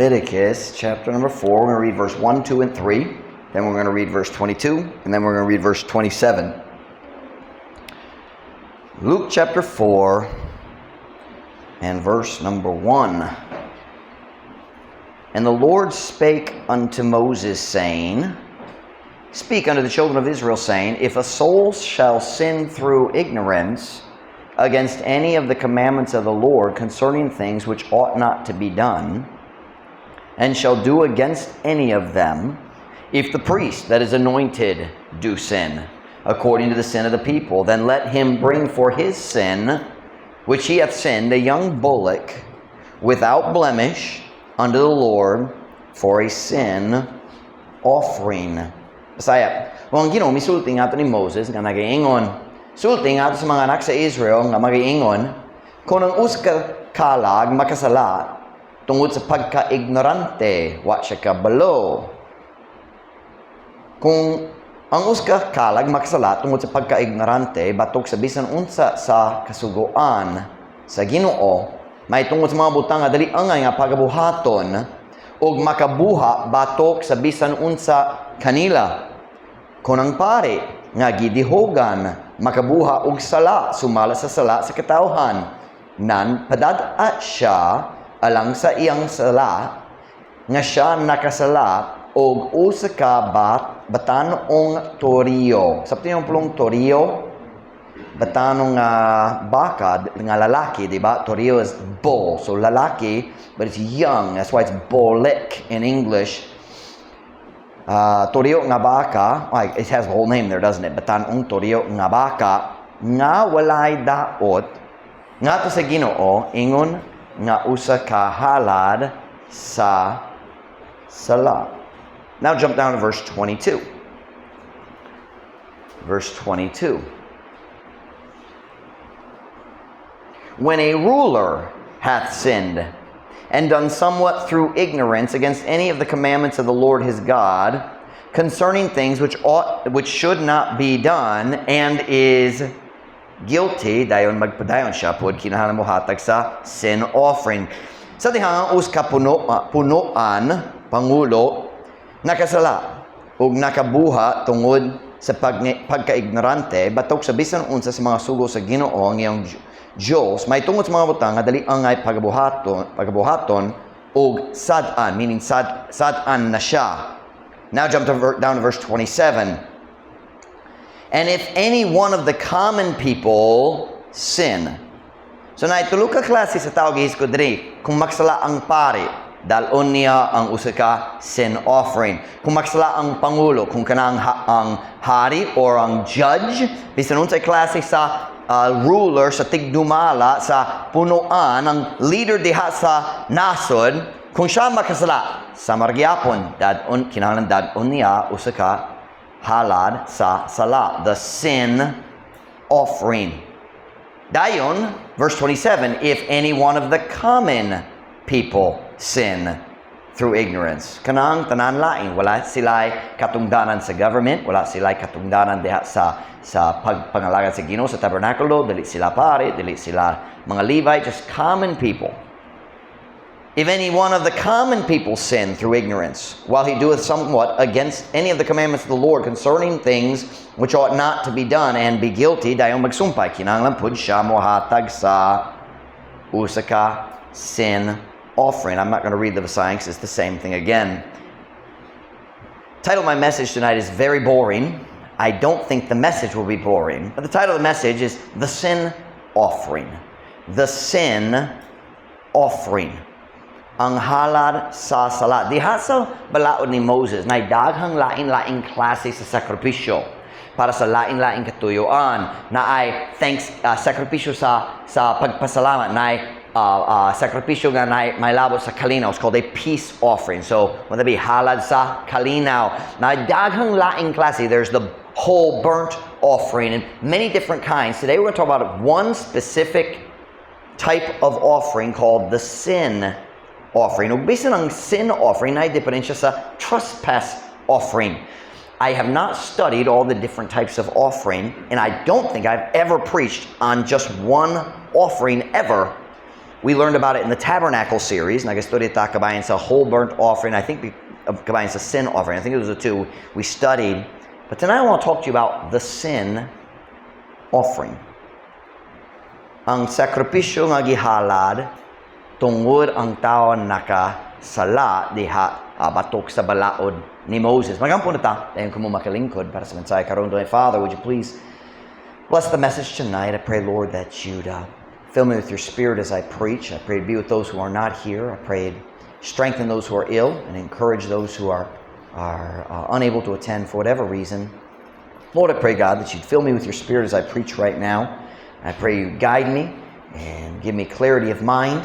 Leviticus chapter number 4. We're going to read verse 1, 2, and 3. Then we're going to read verse 22. And then we're going to read verse 27. Luke chapter 4 and verse number 1. And the Lord spake unto Moses, saying, Speak unto the children of Israel, saying, If a soul shall sin through ignorance against any of the commandments of the Lord concerning things which ought not to be done, and shall do against any of them, if the priest that is anointed do sin, according to the sin of the people, then let him bring for his sin, which he hath sinned, a young bullock without blemish unto the Lord for a sin offering. Pasaya, kung ang Ginoo misulti nga ni Moses nga nagaingon, sulti nga sa mga anak sa Israel nga magaingon, kung ang uska kalag makasala tungod sa pagka-ignorante, wa siya kabalo. Kung ang uska kalag makasala tungod sa pagka-ignorante, batok sa bisan unsa sa kasugoan sa Ginoo, may tungod sa mga butang nga dali angay nga pagabuhaton og makabuha batok sa bisan unsa kanila. Kung ang pare nga gidihogan makabuha og sala sumala sa sala sa katawhan, nan padad-a siya alang sa iyang sala nga siya nakasala og usa ka batanong toriyo. Sabto yung pulong toriyo, batanong baka nga lalaki, di ba? Toriyo is bull, so lalaki, but it's young. That's why it's bullock in English. Toriyo nga baka, it has the whole name there, doesn't it? Batanong toriyo nga baka, nga walay daot, nga to sa Ginoo, ingon nga usa ka halad sa sala. Now jump down to verse 22. Verse 22. When a ruler hath sinned, and done somewhat through ignorance against any of the commandments of the Lord his God, concerning things which should not be done, and is guilty, dayon magpadayon siya pod kinahanglan mo hatag sa sin offering. Sa dihang uska punoan, pangulo, nakasala ug nakabuha tungod sa pagka-ignorante, batok sa bisan unsa sa mga sugo sa Ginoo ang iyang Diyos, may tungod sa mga butang nga dali angay pagabuhaton og sad-an, meaning sad-an na siya. Now jump down to verse 27. And if any one of the common people sin. So na itulo ka klase sa tao gihis ko diri, kung magsala ang pare, dalon niya ang usa ka sin offering. Kung magsala ang pangulo, kung kanang ang hari or ang judge, bisan unsay klase sa ruler sa tigdumala sa punuan, ang leader diha sa nasod, kung siya makasala sa margyapon, kinahanglan dadon niya usa ka halad sa sala, the sin offering. Dayon, verse 27, if any one of the common people sin through ignorance. Kanang tanan laing, wala sila'y katungdanan sa government, wala sila'y katungdanan diha sa pagpangalagad sa Ginoo sa tabernakulo, dili sila pare, dili sila mga Levite, just common people. If any one of the common people sin through ignorance, while he doeth somewhat against any of the commandments of the Lord concerning things which ought not to be done, and be guilty, dayong magsumpay, kinahanglan pud siya mohatag sa usa ka sin offering. I'm not going to read the Vasayang, it's the same thing again. Title of my message tonight is very boring. I don't think the message will be boring. But the title of the message is The Sin Offering. The Sin Offering. Ang halad sa sala. Diha sa balaod ni Moses, na daghang lain-laing klase sa sakripisyo para sa lain-laing katuyuan, na ay sakripisyo sa pagpasalamat, na ay sakripisyo nga may labot sa kalinaw. It's called a peace offering. So, whether it be halad sa kalinaw, na daghang laing klase. There's the whole burnt offering and many different kinds. Today we're going to talk about one specific type of offering called the sin offering. Ug bisan ang sin offering ay diferensya sa trespass offering. I have not studied all the different types of offering, and I don't think I've ever preached on just one offering ever. We learned about it in the Tabernacle series. Nag-istorya ta kabayan sa whole burnt offering. I think kabayan sa sin offering. I think it was the two we studied. But tonight I want to talk to you about the sin offering. Ang sakripisyo nga gihalad tungod ang tao nakasala diha batok sa balaod ni Moses. Magampo na ta, dayon ko mo makalingkod para sa mensahe karon. Father, would you please bless the message tonight? I pray, Lord, that you'd fill me with your Spirit as I preach. I pray to be with those who are not here. I pray to strengthen those who are ill and encourage those who are unable to attend for whatever reason. Lord, I pray, God, that you'd fill me with your Spirit as I preach right now. I pray you guide me and give me clarity of mind.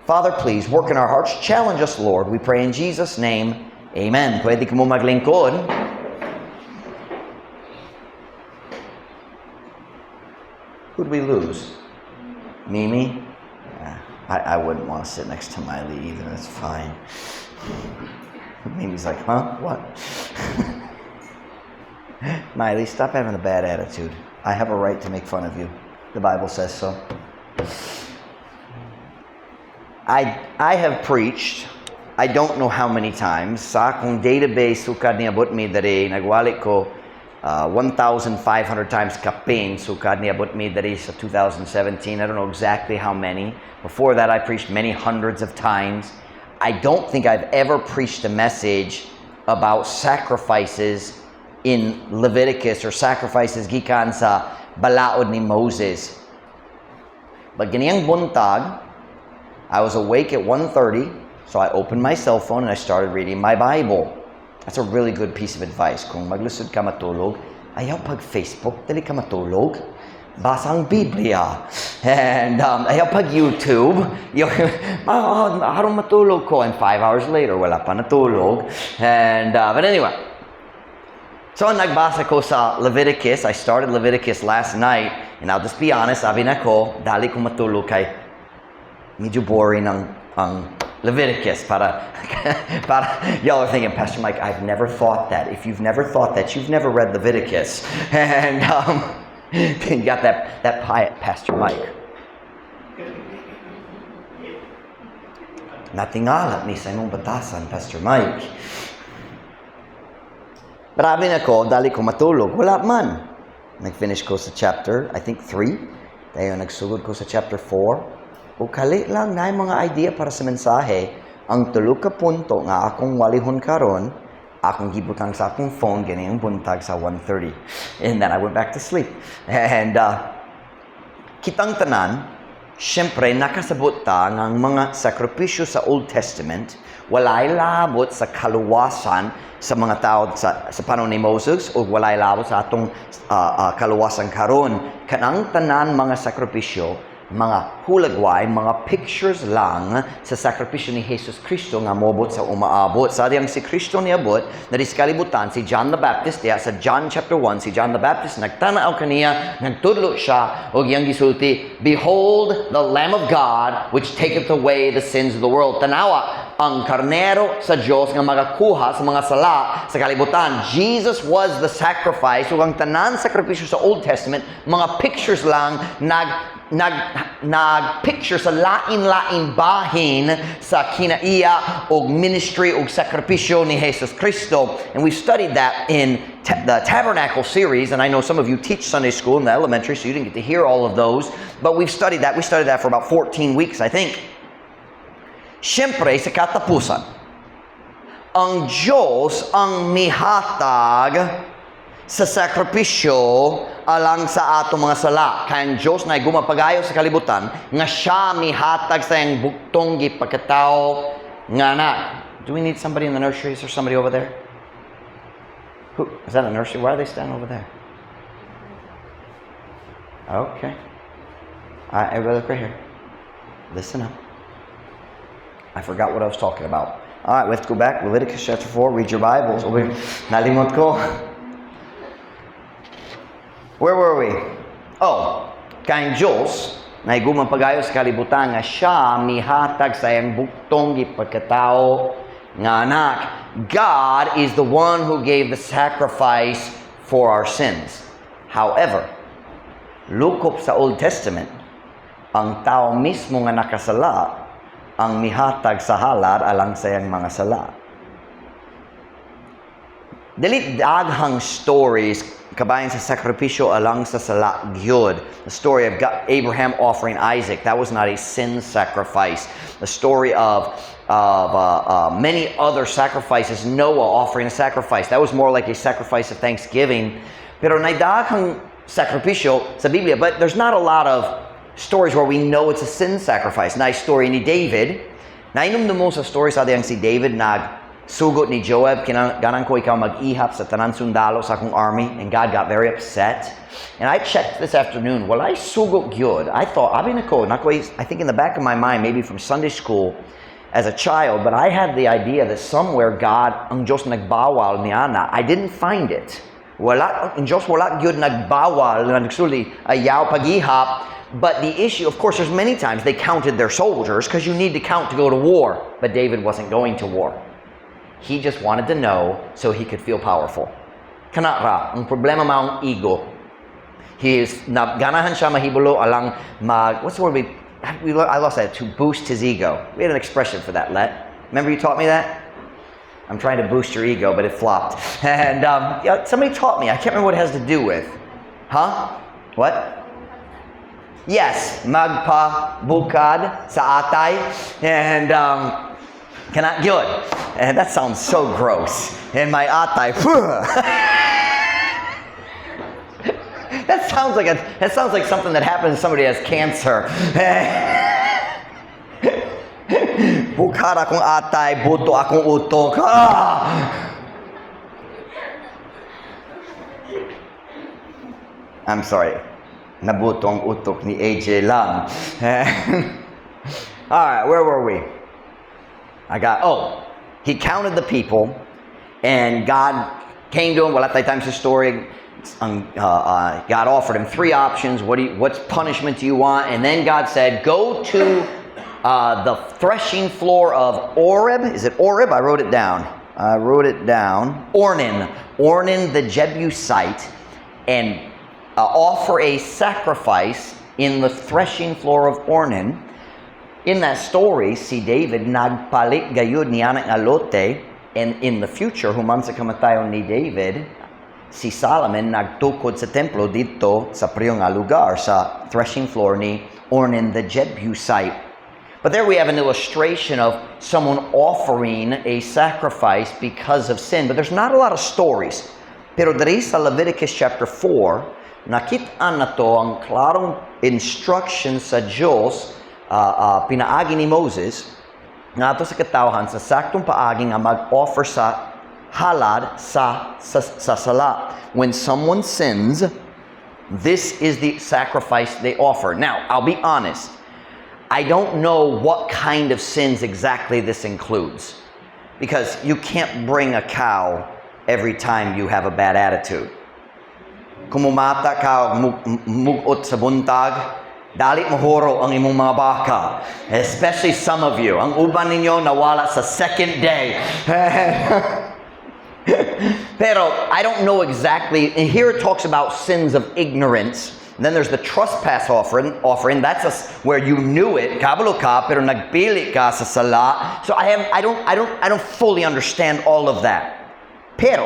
Father, please work in our hearts. Challenge us, Lord. We pray in Jesus' name. Amen. Pwede ka mo maglingkod. Who'd we lose? Mimi? I wouldn't want to sit next to Miley either. That's fine. Mimi's like, huh? What? Miley, stop having a bad attitude. I have a right to make fun of you. The Bible says so. I have preached, I don't know how many times, sa akong database sukad niabot mi dere, nagwali ko 1,500 times kapin sukad niabot mi dere sa 2017. I don't know exactly how many. Before that, I preached many hundreds of times. I don't think I've ever preached a message about sacrifices in Leviticus or sacrifices gikan sa balaod ni Moses. But ganiyang buntag, I was awake at 1:30, so I opened my cell phone and I started reading my Bible. That's a really good piece of advice. Kung maglusod ka matulog, ayaw pag Facebook, dali ka matulog. Basa ang Biblia. And ayaw pag YouTube. Harong matulog ko. And 5 hours later, wala pa natulog. And, but anyway. So, nagbasa ko sa Leviticus. I started Leviticus last night. And I'll just be honest, sabi na ko, dali ko matulog kay medyo boring ang Leviticus. Para y'all are thinking, Pastor Mike, I've never thought that. If you've never thought that, you've never read Leviticus. And you got that pie at Pastor Mike. Natingalat ni sa imong batasan, Pastor Mike. Marami na ko, dali ko matulog. Wala man. Nag-finish ko sa chapter, I think 3. Tayo nagsugod ko sa chapter 4. O kali lang na mga idea para sa mensahe. Ang tulo ka punto nga akong walihon karon, akong gibutang sa akong phone ganyan buntag sa 1:30. And then I went back to sleep. And kitang tanan, syempre nakasabot ta ng mga sakripisyo sa Old Testament, walay labot sa kaluwasan sa mga tao sa panahon ni Moses o walay labot sa atong kaluwasan karon. Kanang tanan mga sakripisyo, mga hulagway, mga pictures lang sa sakripisyo ni Jesus Cristo nga mobot sa umaabot. Sa diyang si Cristo niabot, na di kalibutan si John the Baptist, diya sa John chapter 1, si John the Baptist, nagtanaw kaniya, nagtudlo siya, o giyang gisulti, Behold the Lamb of God, which taketh away the sins of the world. Tanawa, ang karnero sa Diyos nga magakuha sa mga sala sa kalibutan. Jesus was the sacrifice. So ang tanan sakripisyo sa Old Testament, mga pictures lang, nag-picture sa lain-lain bahin sa kinaiya o ministry o sakripisyo ni Jesus Cristo. And we've studied that in the Tabernacle series, and I know some of you teach Sunday school in the elementary, so you didn't get to hear all of those, but we've studied that. We studied that for about 14 weeks, I think. Siyempre, sa katapusan, ang Diyos ang mihatag sa sakripisyo alang sa atong mga sala. Kaya ang Diyos na gumapagayo sa kalibutan, nga siya mihatag sa iyang buktong gipagkatao nga anak. Do we need somebody in the nursery? Is there somebody over there? Who? Is that a nursery? Why are they standing over there? Okay. Everybody look right here. Listen up. I forgot what I was talking about. All right, we have to go back. Leviticus chapter 4. Read your Bibles. Nalimot ko. Where were we? Oh, kay Diyos na gumapagayo sa kalibutan nga siya mihatag sa iyang buktong gipagkatao nga anak. God is the one who gave the sacrifice for our sins. However, look up sa Old Testament, ang tao mismo nga nakasala ang mihatag sa halad alang sa iyang mga sala. Dili daghang stories kabayan sa sakripisyo alang sa sala gyud. The story of Abraham offering Isaac, that was not a sin sacrifice. The story of many other sacrifices, Noah offering a sacrifice, that was more like a sacrifice of thanksgiving. Pero naidaghang sakripisyo sa Biblia, but there's not a lot of stories where we know it's a sin sacrifice. Na story ni David, nainom mo sa story sa diyang si David sugot ni Joab, ganang ko ikaw mag-ihap sa tanan sundalo sa akong army, and God got very upset. And I checked this afternoon, well, I sugot gyud. I thought, I think in the back of my mind, maybe from Sunday school as a child, but I had the idea that somewhere God, ang Diyos nagbawal niya na. I didn't find it. Ang Diyos wala gyud nagbawal, nagsuli, ayaw pag-ihap. But the issue, of course, there's many times they counted their soldiers because you need to count to go to war. But David wasn't going to war. He just wanted to know so he could feel powerful. Kana ra, ang problema maong ego. Ganahan siya mahibulo alang what's the word I lost that, to boost his ego. We had an expression for that, Let. Remember you taught me that? I'm trying to boost your ego, but it flopped. And somebody taught me. I can't remember what it has to do with. Huh? What? Yes, magpa-bukad sa atay, and cannot good. And that sounds so gross. And my atay, that sounds like something that happens to somebody who has cancer. Bukad akong atay, buto akong utok. I'm sorry. Nabuto ang utok ni AJ lang. All right, where were we? He counted the people, and God came to him. Wala tayo time sa story. God offered him 3 options. What punishment do you want? And then God said, go to the threshing floor of Oreb. Is it Oreb? I wrote it down. Ornan the Jebusite, and offer a sacrifice in the threshing floor of Ornan. In that story, si David nagpalit gayud niya ng alote, and in the future, human sa kamatayon ni David, si Solomon nagtukod sa templo dito sa priyong lugar sa threshing floor ni Ornan the Jebusite. But there we have an illustration of someone offering a sacrifice because of sin. But there's not a lot of stories. Pero diri sa Leviticus chapter 4, nakita na to ang klarong instruction sa Diyos, pinaagi ni Moses, nga to sa katawhan sa saktong paagi nga mag-offer sa halad sa sala. When someone sins, this is the sacrifice they offer. Now, I'll be honest. I don't know what kind of sins exactly this includes, because you can't bring a cow every time you have a bad attitude. Kumumata ka, mugot sa buntag, dalit mahoro ang imong mga baka. Especially some of you. Ang uban ninyo nawala sa second day. Pero I don't know exactly. And here it talks about sins of ignorance. And then there's the trespass offering. That's where you knew it, kabalo ka, pero nagpili ka sa sala. So I don't fully understand all of that. Pero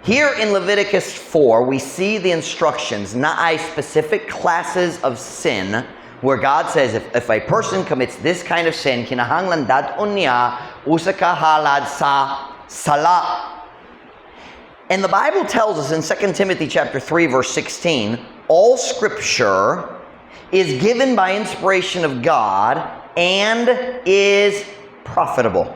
here in Leviticus 4, we see the instructions, na specific classes of sin, where God says if a person commits this kind of sin, kinahanglan dadon niya usa ka halad sa sala. And the Bible tells us in 2 Timothy chapter 3, verse 16, all scripture is given by inspiration of God and is profitable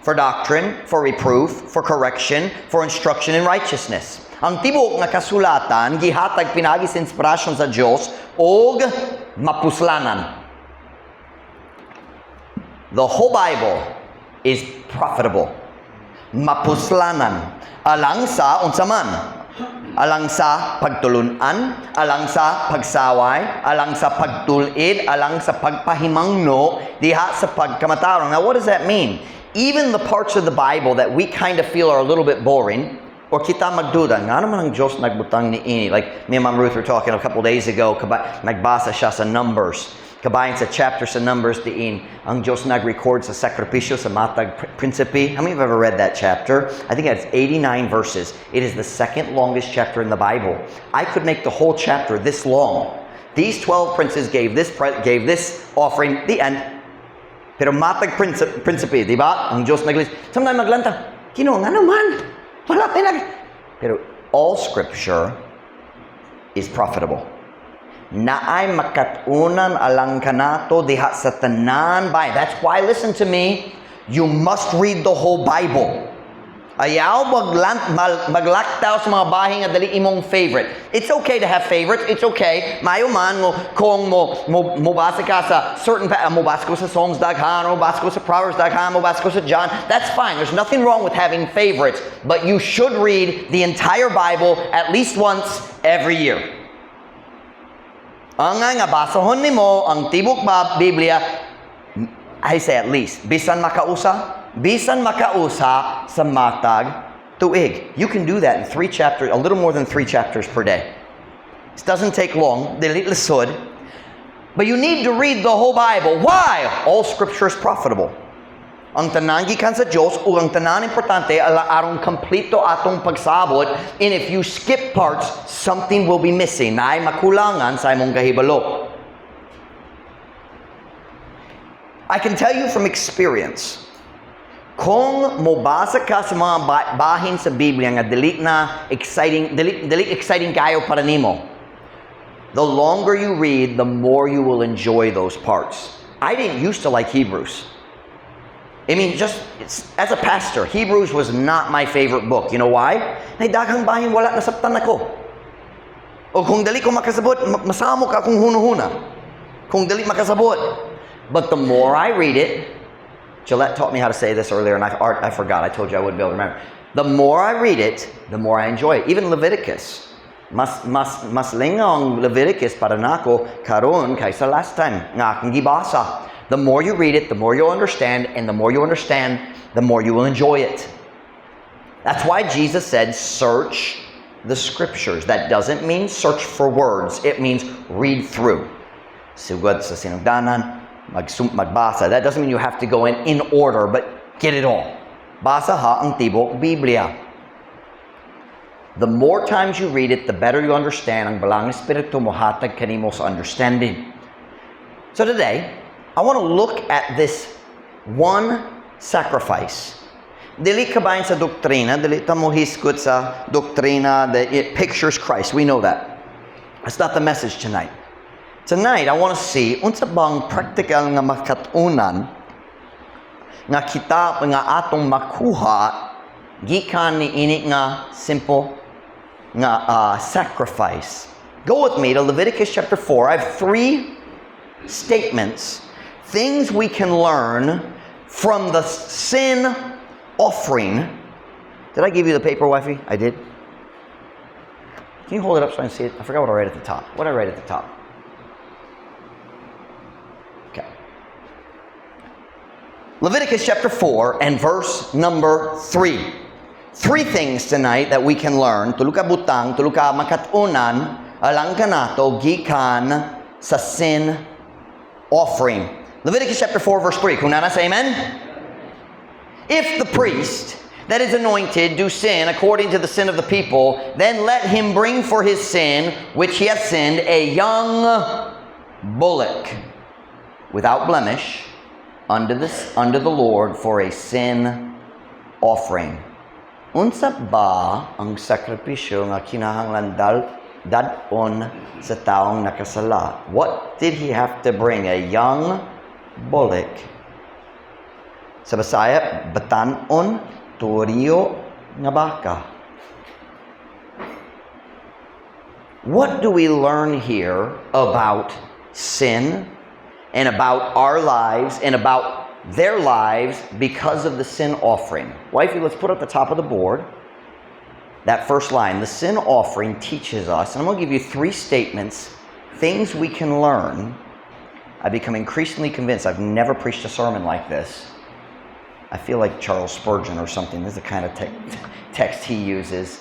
for doctrine, for reproof, for correction, for instruction in righteousness. Ang tibuok nga kasulatan gihatag pinagi sa inspirasyon sa Dios og mapuslanan. The whole Bible is profitable. Mapuslanan alang sa unsa man, alang sa pagtulunan, alang sa pagsaway, alang sa pagtulid, alang sa pagpahimangno diha sa pagkamataron. Now what does that mean? Even the parts of the Bible that we kind of feel are a little bit boring, Or kita magduda, nga naman ang Diyos nagbutang ni ini. Like me and Ma'am Ruth were talking a couple days ago, nagbasa siya sa Numbers. Kabayan sa chapter sa Numbers diin, ang Diyos nag-record sa sakripisyo sa matag prinsipe. How many of you have ever read that chapter? I think it's 89 verses. It is the second longest chapter in the Bible. I could make the whole chapter this long. These 12 princes gave this offering, the end. Pero matag prinsipe, di ba? Ang Diyos naglis. Sometimes maglanta, Kino, nga naman. Wala pinag. Pero all scripture is profitable. Naay makatunan alang kanato diha sa tanan bay. That's why, listen to me, you must read the whole Bible. Ayaw maglaktaw sa mga bahin nga dali imong favorite. It's okay to have favorites. It's okay. Mayo man mo kung mo basa ka sa certain mo basa ko sa Psalms daghan, mo basa ko sa Proverbs daghan, mo basa ko sa John. That's fine. There's nothing wrong with having favorites, but you should read the entire Bible at least once every year. Ang nga basahon nimo ang tibok Biblia, I say at least, bisan makausa sa matag tuig. You can do that in 3 chapters, a little more than 3 chapters per day. It doesn't take long, dili lisod. But you need to read the whole Bible. Why? All scripture is profitable. Ang tanan gikan sa Dios ug ang tanan importante aron kompleto atong pagsabot, and if you skip parts, something will be missing. Naay makulangan sa imong kahibalo. I can tell you from experience, kung mobasa ka sa mga bahin sa Biblia nga dili exciting kayo para nimo, the longer you read, the more you will enjoy those parts. I didn't used to like Hebrews. I mean, just as a pastor, Hebrews was not my favorite book. You know why? Nay daghang bahin wala nasabtan ako. O kung dali ko makasabot, masamo ka kung hunahuna. Kung dali makasabot. But the more I read it, Gillette taught me how to say this earlier, and I forgot. I told you I wouldn't be able to remember. The more I read it, the more I enjoy it. Even Leviticus. Mas lingong Leviticus para nako karon kaysa last time nga akong gibasa. The more you read it, the more you'll understand, and the more you understand, the more you will enjoy it. That's why Jesus said, search the scriptures. That doesn't mean search for words. It means read through. Sugod sa sinugdanan, magbasa. That doesn't mean you have to go in order, but get it all. Basa ha ang tibok Biblia. The more times you read it, the better you understand. Ang balang espiritu mohatag kanimo sa understanding. So today, I want to look at this one sacrifice. Dili kabayan sa doktrina, dili ta mo hiskot sa doktrina that it pictures Christ. We know that. That's not the message tonight. Tonight, I want to see unsa bang practical nga makatunan nga kita nga atong makuha gikan ni ini nga simple nga sacrifice. Go with me to Leviticus chapter 4. I have 3 statements, things we can learn from the sin offering. Did I give you the paper, wifey? I did. Can you hold it up so I can see it? I forgot what I write at the top. What did I write at the top? Okay. Leviticus chapter 4 and verse number 3. 3 things tonight that we can learn. Tuluka butang, tuluka makatunan, alang kanato gikan sa sin offering. Leviticus chapter 4 verse 3. Kung nana say amen? If the priest that is anointed do sin according to the sin of the people, then let him bring for his sin, which he hath sinned, a young bullock without blemish unto the Lord for a sin offering. Unsa ba ang sakripisyo nga kinahanglan dadon sa taong nakasala? What did he have to bring? A young bullock. Sa Bisaya, batanon turio nga baka. What do we learn here about sin and about our lives and about their lives because of the sin offering? Wifey, let's put at the top of the board that first line. The sin offering teaches us, and I'm going to give you 3 statements, things we can learn. I become increasingly convinced, I've never preached a sermon like this, I feel like Charles Spurgeon or something. This is the kind of text he uses.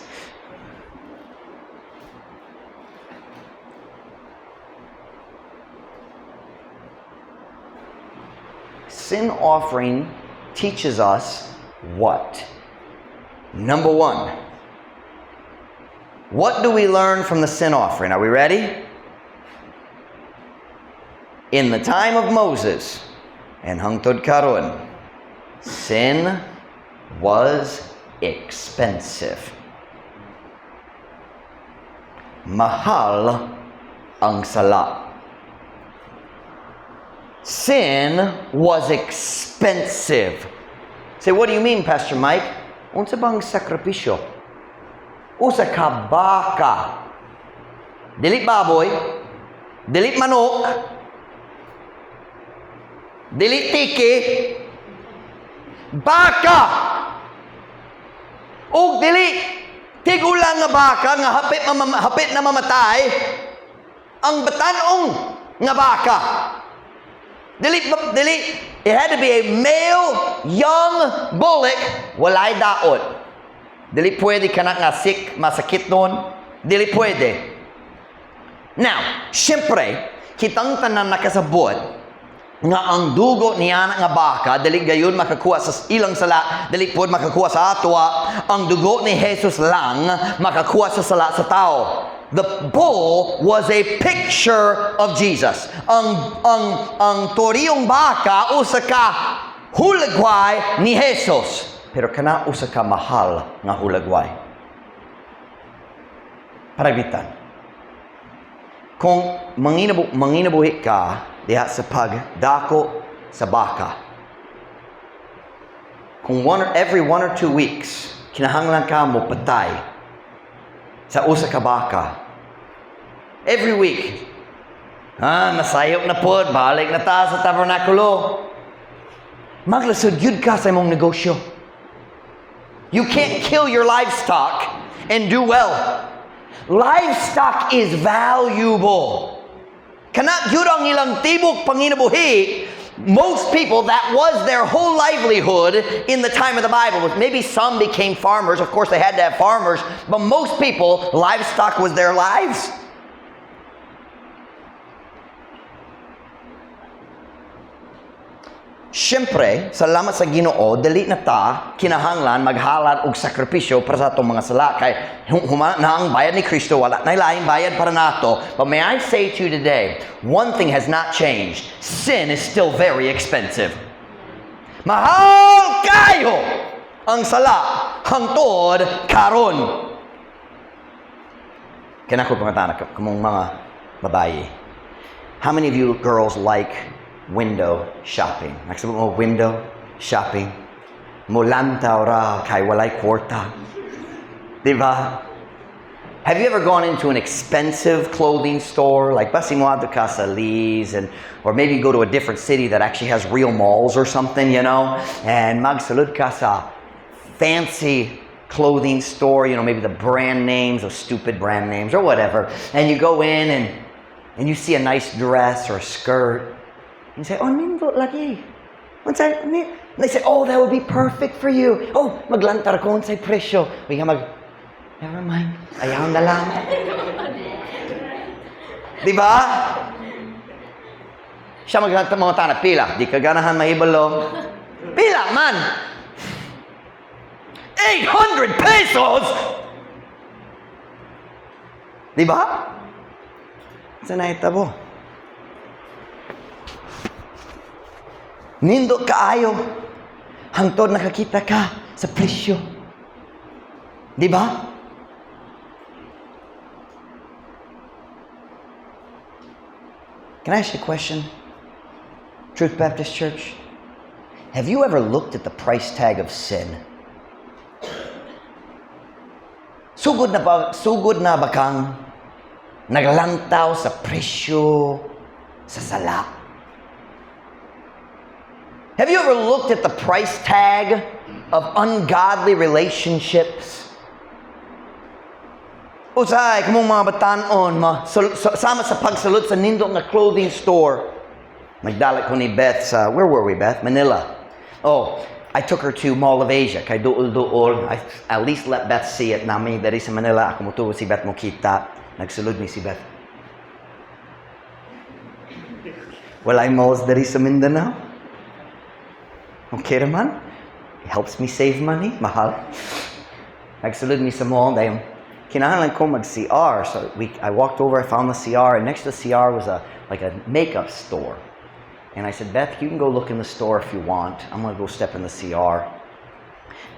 Sin offering teaches us what? Number one, what do we learn from the sin offering? Are we ready? In the time of Moses and hangtod karon, sin was expensive. Mahal ang sala. Sin was expensive. Say, what do you mean, Pastor Mike? Unsa bang sakripisyo? Usa ka baka. Dili baboy, dili manok, dili tiki, baka. O dili tigulang nga baka nga hapit na mamatay, ang batanong nga baka. Dili, it had to be a male, young bullock, walay daot. Dili pwede ka na nga masakit nun. Dili pwede. Now, syempre, kitang tanan nakasabot nga ang dugo niya nga baka, dili gayon makakuha sa ilang sala, dili pwede makakuha sa atwa, ang dugo ni Jesus lang makakuha sa sala sa tao. The bull was a picture of Jesus. Ang toriyong baka usa ka hulagway ni Jesus. Pero kana usa ka mahal nga hulagway. Paragitan. Kung manginabuhi ka diha sa pagdako sa baka. Kung every 1 or 2 weeks kinahanglan ka mo patay sa usa ka baka. Every week. Nasayop na pod, balik na ta sa tabernakulo. Maglasod yun ka sa imong negosyo. You can't kill your livestock and do well. Livestock is valuable. Kana yun ang ilang tibok panginabuhi. Most people, that was their whole livelihood in the time of the Bible. Maybe some became farmers. Of course, they had to have farmers. But most people, livestock was their lives. Siyempre, salamat sa Ginoo, dili na ta kinahanglan maghalad og sakripisyo para sa atong mga sala. Kay humana na ang bayad ni Kristo, wala na laing bayad para nato. But may I say to you today, one thing has not changed. Sin is still very expensive. Mahal kayo ang sala hangtod karon. Kinako pangatana kamong mga babayi. How many of you girls like window shopping? Nagsabot mo window shopping. Mulantaw ra kay walay kwarta. Diba? Have you ever gone into an expensive clothing store like Basimoado Casa Lee's, or maybe you go to a different city that actually has real malls or something, you know, and magsalud ka sa fancy clothing store, you know, maybe the brand names, those stupid brand names or whatever, and you go in and you see a nice dress or a skirt. And you say, oh, nindot lagi. They say, oh, that would be perfect for you. Oh, maglantar ko unsay presyo. Never mind. Ayaw na lang. Diba? Siya maglantar mga tanah. Pila. Di ka ganahan mahibalo. Pila, man. 800 pesos! Diba? Saan na itabo? Nindot kaayo. Hangtod nakakita ka sa presyo. Diba? Can I ask you a question? Truth Baptist Church, have you ever looked at the price tag of sin? Sugod na ba kang naglantaw sa presyo sa sala? Have you ever looked at the price tag of ungodly relationships? Usay, kamong mga batanon, sama sa pagsalot sa nindot nga clothing store. Nagdalat ko ni Beth sa, where were we, Beth? Manila. Oh, I took her to Mall of Asia. Kay dool-dool. I at least let Beth see it nami. Dari sa Manila, ako mutuwa si Beth mo kita. Nagsulod ni si Beth. Walay malls dari sa Mindanao. Okay naman. It helps me save money. Mahal. Nagsulod mi sa mall. Dahil kinahanglan ko mag-CR. So I walked over, I found the CR, and next to the CR was a makeup store. And I said, Beth, you can go look in the store if you want. I'm gonna go step in the CR.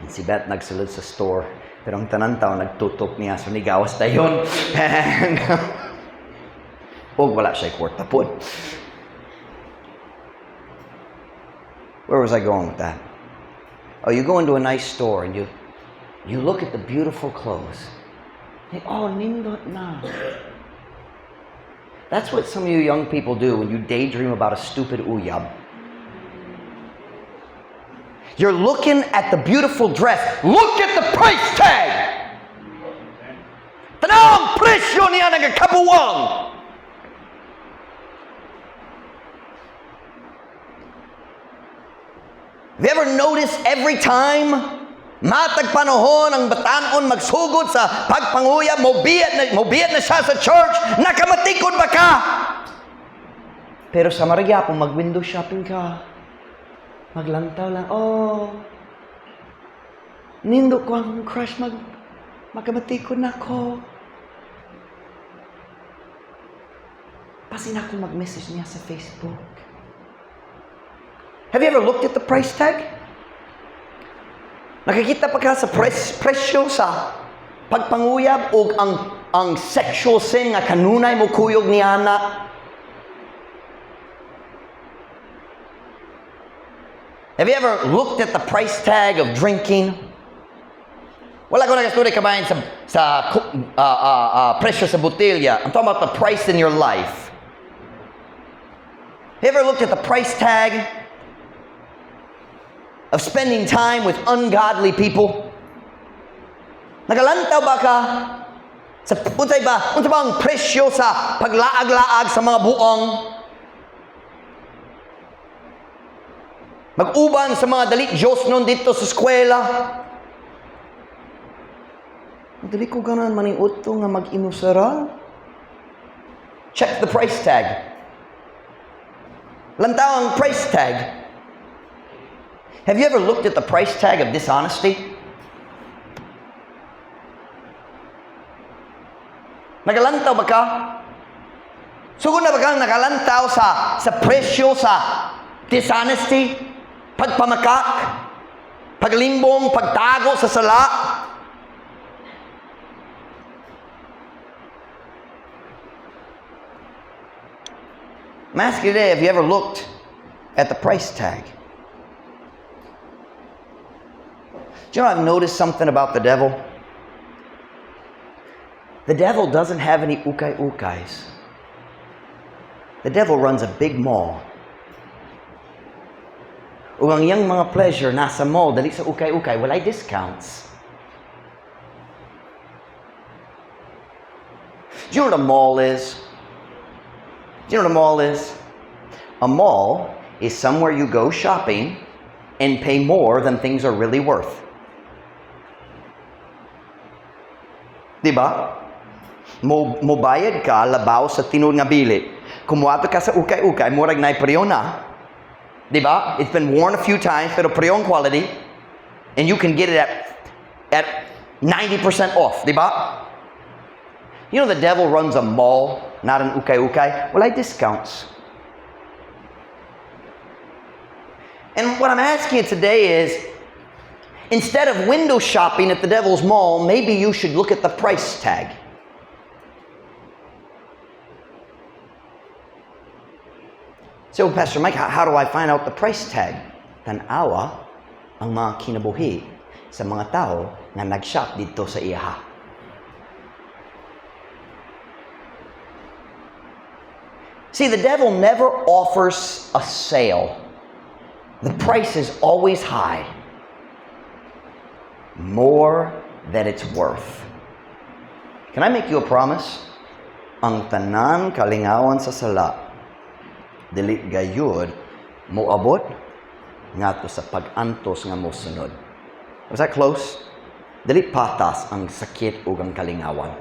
And si Beth nagsulod sa store. Pero ang tanan tao nagtutok niya. So nigawas na yun. And wala siya kwarta po. Where was I going with that? Oh, you go into a nice store and you look at the beautiful clothes. Oh, nindot na. That's what some of you young people do when you daydream about a stupid uyab. You're looking at the beautiful dress. Look at the price tag! Tanang presyo niya nagkabuwang! Have you ever noticed every time matag panahon ang batanon magsugod sa pagpanguya, mobiyat na siya sa church, nakamatikod ba ka? Pero sa Maria, kung mag-window shopping ka, maglantaw lang, nindo ko ang crush, magkamatikod na ako. Pasin ako mag-message niya sa Facebook. Have you ever looked at the price tag? Nakikita pa ka sa presyo sa pagpanguyab o ang sexual sin nga kanunay mo kuyog ni Ana? Have you ever looked at the price tag of drinking? Wala ko nagastudyo kabayan sa presyo sa botelya. I'm talking about the price in your life. Have you ever looked at the price tag of spending time with ungodly people? Nagalantaw ba ka sa unsa ba ang presyo sa paglaag-laag sa mga buong? Mag-uban sa mga dali Diyos noon dito sa eskwela. Dali ko ganan maniuto nga mag-inusaral. Check the price tag. Lantaw ang price tag. Have you ever looked at the price tag of dishonesty? Nagalantaw ba ka? Sugod na ba kang nagalantaw sa presyo sa dishonesty? Pagpamakak? Paglimbong? Pagtago sa sala? I'm asking you today, have you ever looked at the price tag? Do you know, I've noticed something about the devil? The devil doesn't have any ukay-ukays. The devil runs a big mall. Ug ang iyang mga pleasure nasa mall, dali sa ukay-ukay, walay discounts. Do you know what a mall is? Do you know what a mall is? A mall is somewhere you go shopping and pay more than things are really worth. Diba? Mobayad ka, labaw sa tinud nga bili. Kumuwato ka sa ukay-ukay, murag na preyon na. Diba? It's been worn a few times, pero preyon quality. And you can get it at 90% off. Diba? You know the devil runs a mall, not an ukay-ukay. Well, I discounts. And what I'm asking you today is, instead of window shopping at the devil's mall, maybe you should look at the price tag. So, Pastor Mike, how do I find out the price tag? Tanawa ang mga kinabuhi sa mga tao na nag-shop dito sa iyaha. See, the devil never offers a sale. The price is always high. More than it's worth. Can I make you a promise? Ang tanan kalingawan sa sala, dili gayud moabot ngadto sa pag-antos nga mosunod. Was that close? Dili patas ang sakit ug ang kalingawan.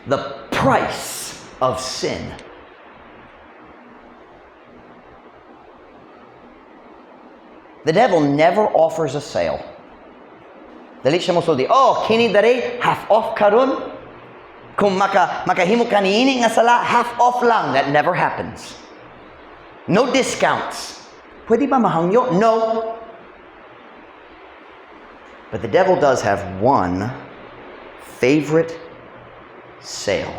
The price of sin. The devil never offers a sale. Dali siya mosulti, kini dare, half off karon. Kung makahimo ka niini nga sala, half off lang. That never happens. No discounts. Pwede ba mahangyo? No. But the devil does have one favorite sale.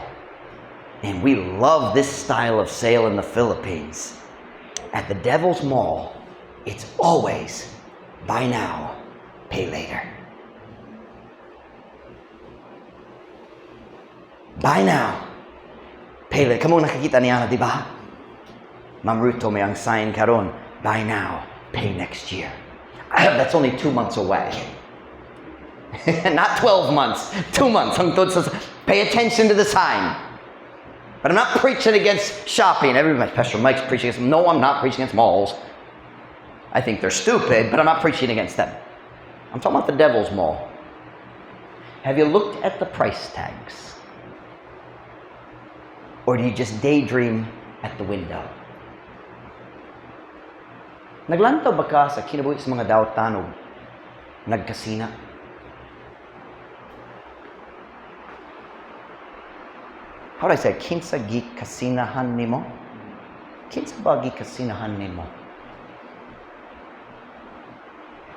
And we love this style of sale in the Philippines. At the Devil's Mall, it's always buy now, pay later. Buy now, pay later. Kamu nakikita niya, di ba? Ma'am Ruto, may ang sign karon, buy now, pay next year. That's only 2 months away. Not 12 months, 2 months. Pay attention to the sign. But I'm not preaching against shopping. Everybody, Pastor Mike's preaching against. No, I'm not preaching against malls. I think they're stupid, but I'm not preaching against them. I'm talking about the Devil's Mall. Have you looked at the price tags? Or do you just daydream at the window? Naglantaw ba ka sa kinabuhi sa mga dautan o nagkasina? How do I say? Kinsa gi kasinahan nimo? Kinsa ba gi kasinahan nimo?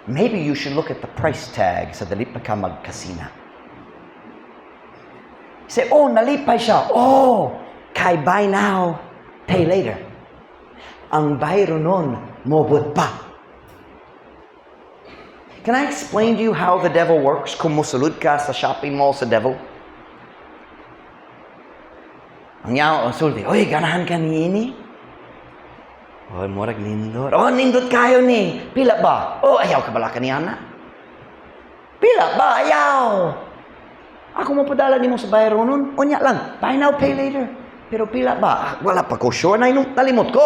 Maybe you should look at the price tag sa dali pa ka magkasina. Say, nalipay siya. Kay buy now, pay later. Ang bayro nun, mobot pa. Can I explain to you how the devil works? Kung musulod ka sa shopping mall sa devil? Ang yaw, sulti, ganahan ka ni ini? Murag nindot. Nindot kayo ni. Pila ba? Ayaw ka bala ka ni Ana? Pila ba? Ayaw. Ako mo padala ni mo sa bayro nun. Unya lang, buy now, pay later. Pero pila ba? Wala pa ko sure na inong talimot ko.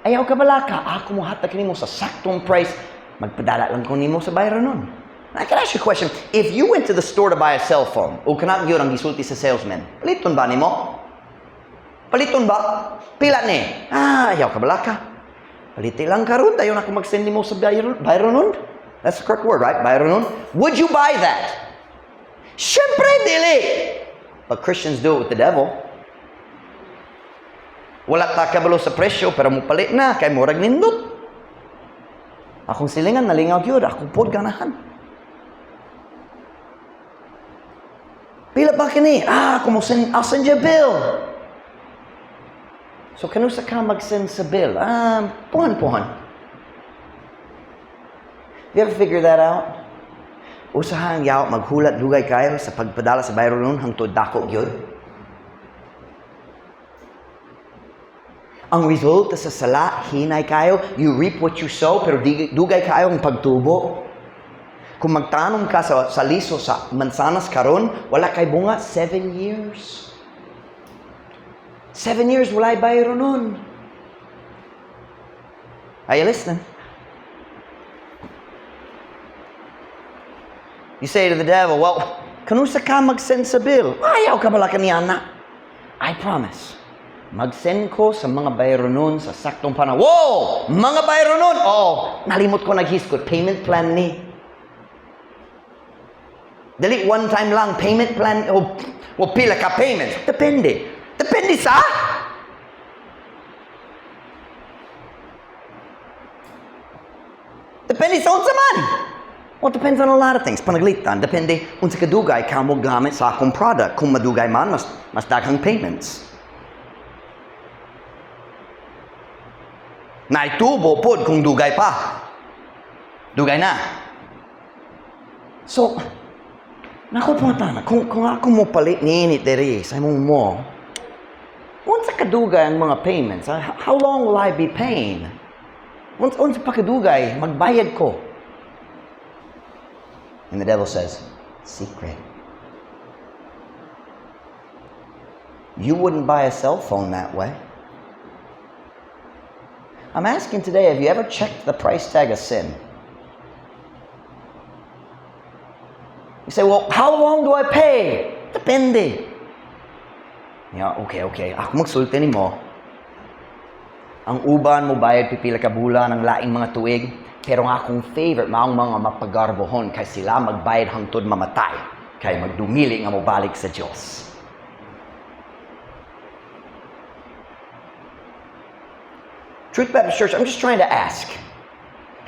Ayaw ka bala ka? Ako mo hatag ni mo sa saktong price. Magpadala lang ko ni mo sa bayro nun. I can ask you a question. If you went to the store to buy a cell phone, o kanang yun ang gisulti sa salesman, paliton ba ni mo? Paliton ba? Pila ni? Ayaw ka bala ka? Paliti lang ka ron. Tayo na ako mag-send ni mo sa bayro nun. That's the correct word, right? Bayro nun. Would you buy that? Siyempre, dili. But Christians do it with the devil. Wala ta kabalo sa presyo, pero mo palit na, kay murag nindot. Akong silingan, nalingaw yun. Akong pod ganahan. Pila ba kini? I'll send you a bill. So, kanusa ka mag-send sa bill? Puhan. You ever figure that out? Usahang yaw maghulat dugay kayo sa pagpadala sa bayro nun hangtod dako gyud. Ang resulta sa sala, hinay kayo, you reap what you sow, pero dugay kayo ang pagtubo. Kung magtanong ka sa liso sa mansanas karon, wala kay bunga 7 years. 7 years walay bayro nun. Are you listening? You say to the devil, well, kanusa ka mag-send sa bill? Ayaw ka bala kaniya na. I promise. Mag-send ko sa mga bayro nun sa saktong panahon. Wow! Mga bayro nun! Nalimot ko naghiskot. Payment plan ni. Dali, one time lang. Payment plan. Pila ka payments. Depende. Depende sa? Depende sa unsa man. Well, it depends on a lot of things. Panaglitan, depende unsa kadugay ka mo gamit sa akong product. Kung madugay man, mas daghang payments. Naitubo pod kung dugay pa. Dugay na. So, nako po tana, kung ako mo palit ni init diri sa imong mo, unsa kadugay ang mga payments? How long will I be paying? Unsa pa kadugay magbayad ko? And the devil says, secret. You wouldn't buy a cell phone that way. I'm asking today, have you ever checked the price tag of sin? You say, well, how long do I pay? Depende. Yeah, okay. Ako magsulti mo. Ang uban mo bayad pipila ka bulan ng laing mga tuig, pero nga akong favorite maong mga mapagarbohon kay sila magbayad hangtod mamatay, kay magdumili nga mobalik sa Diyos. Truth Baptist Church, I'm just trying to ask,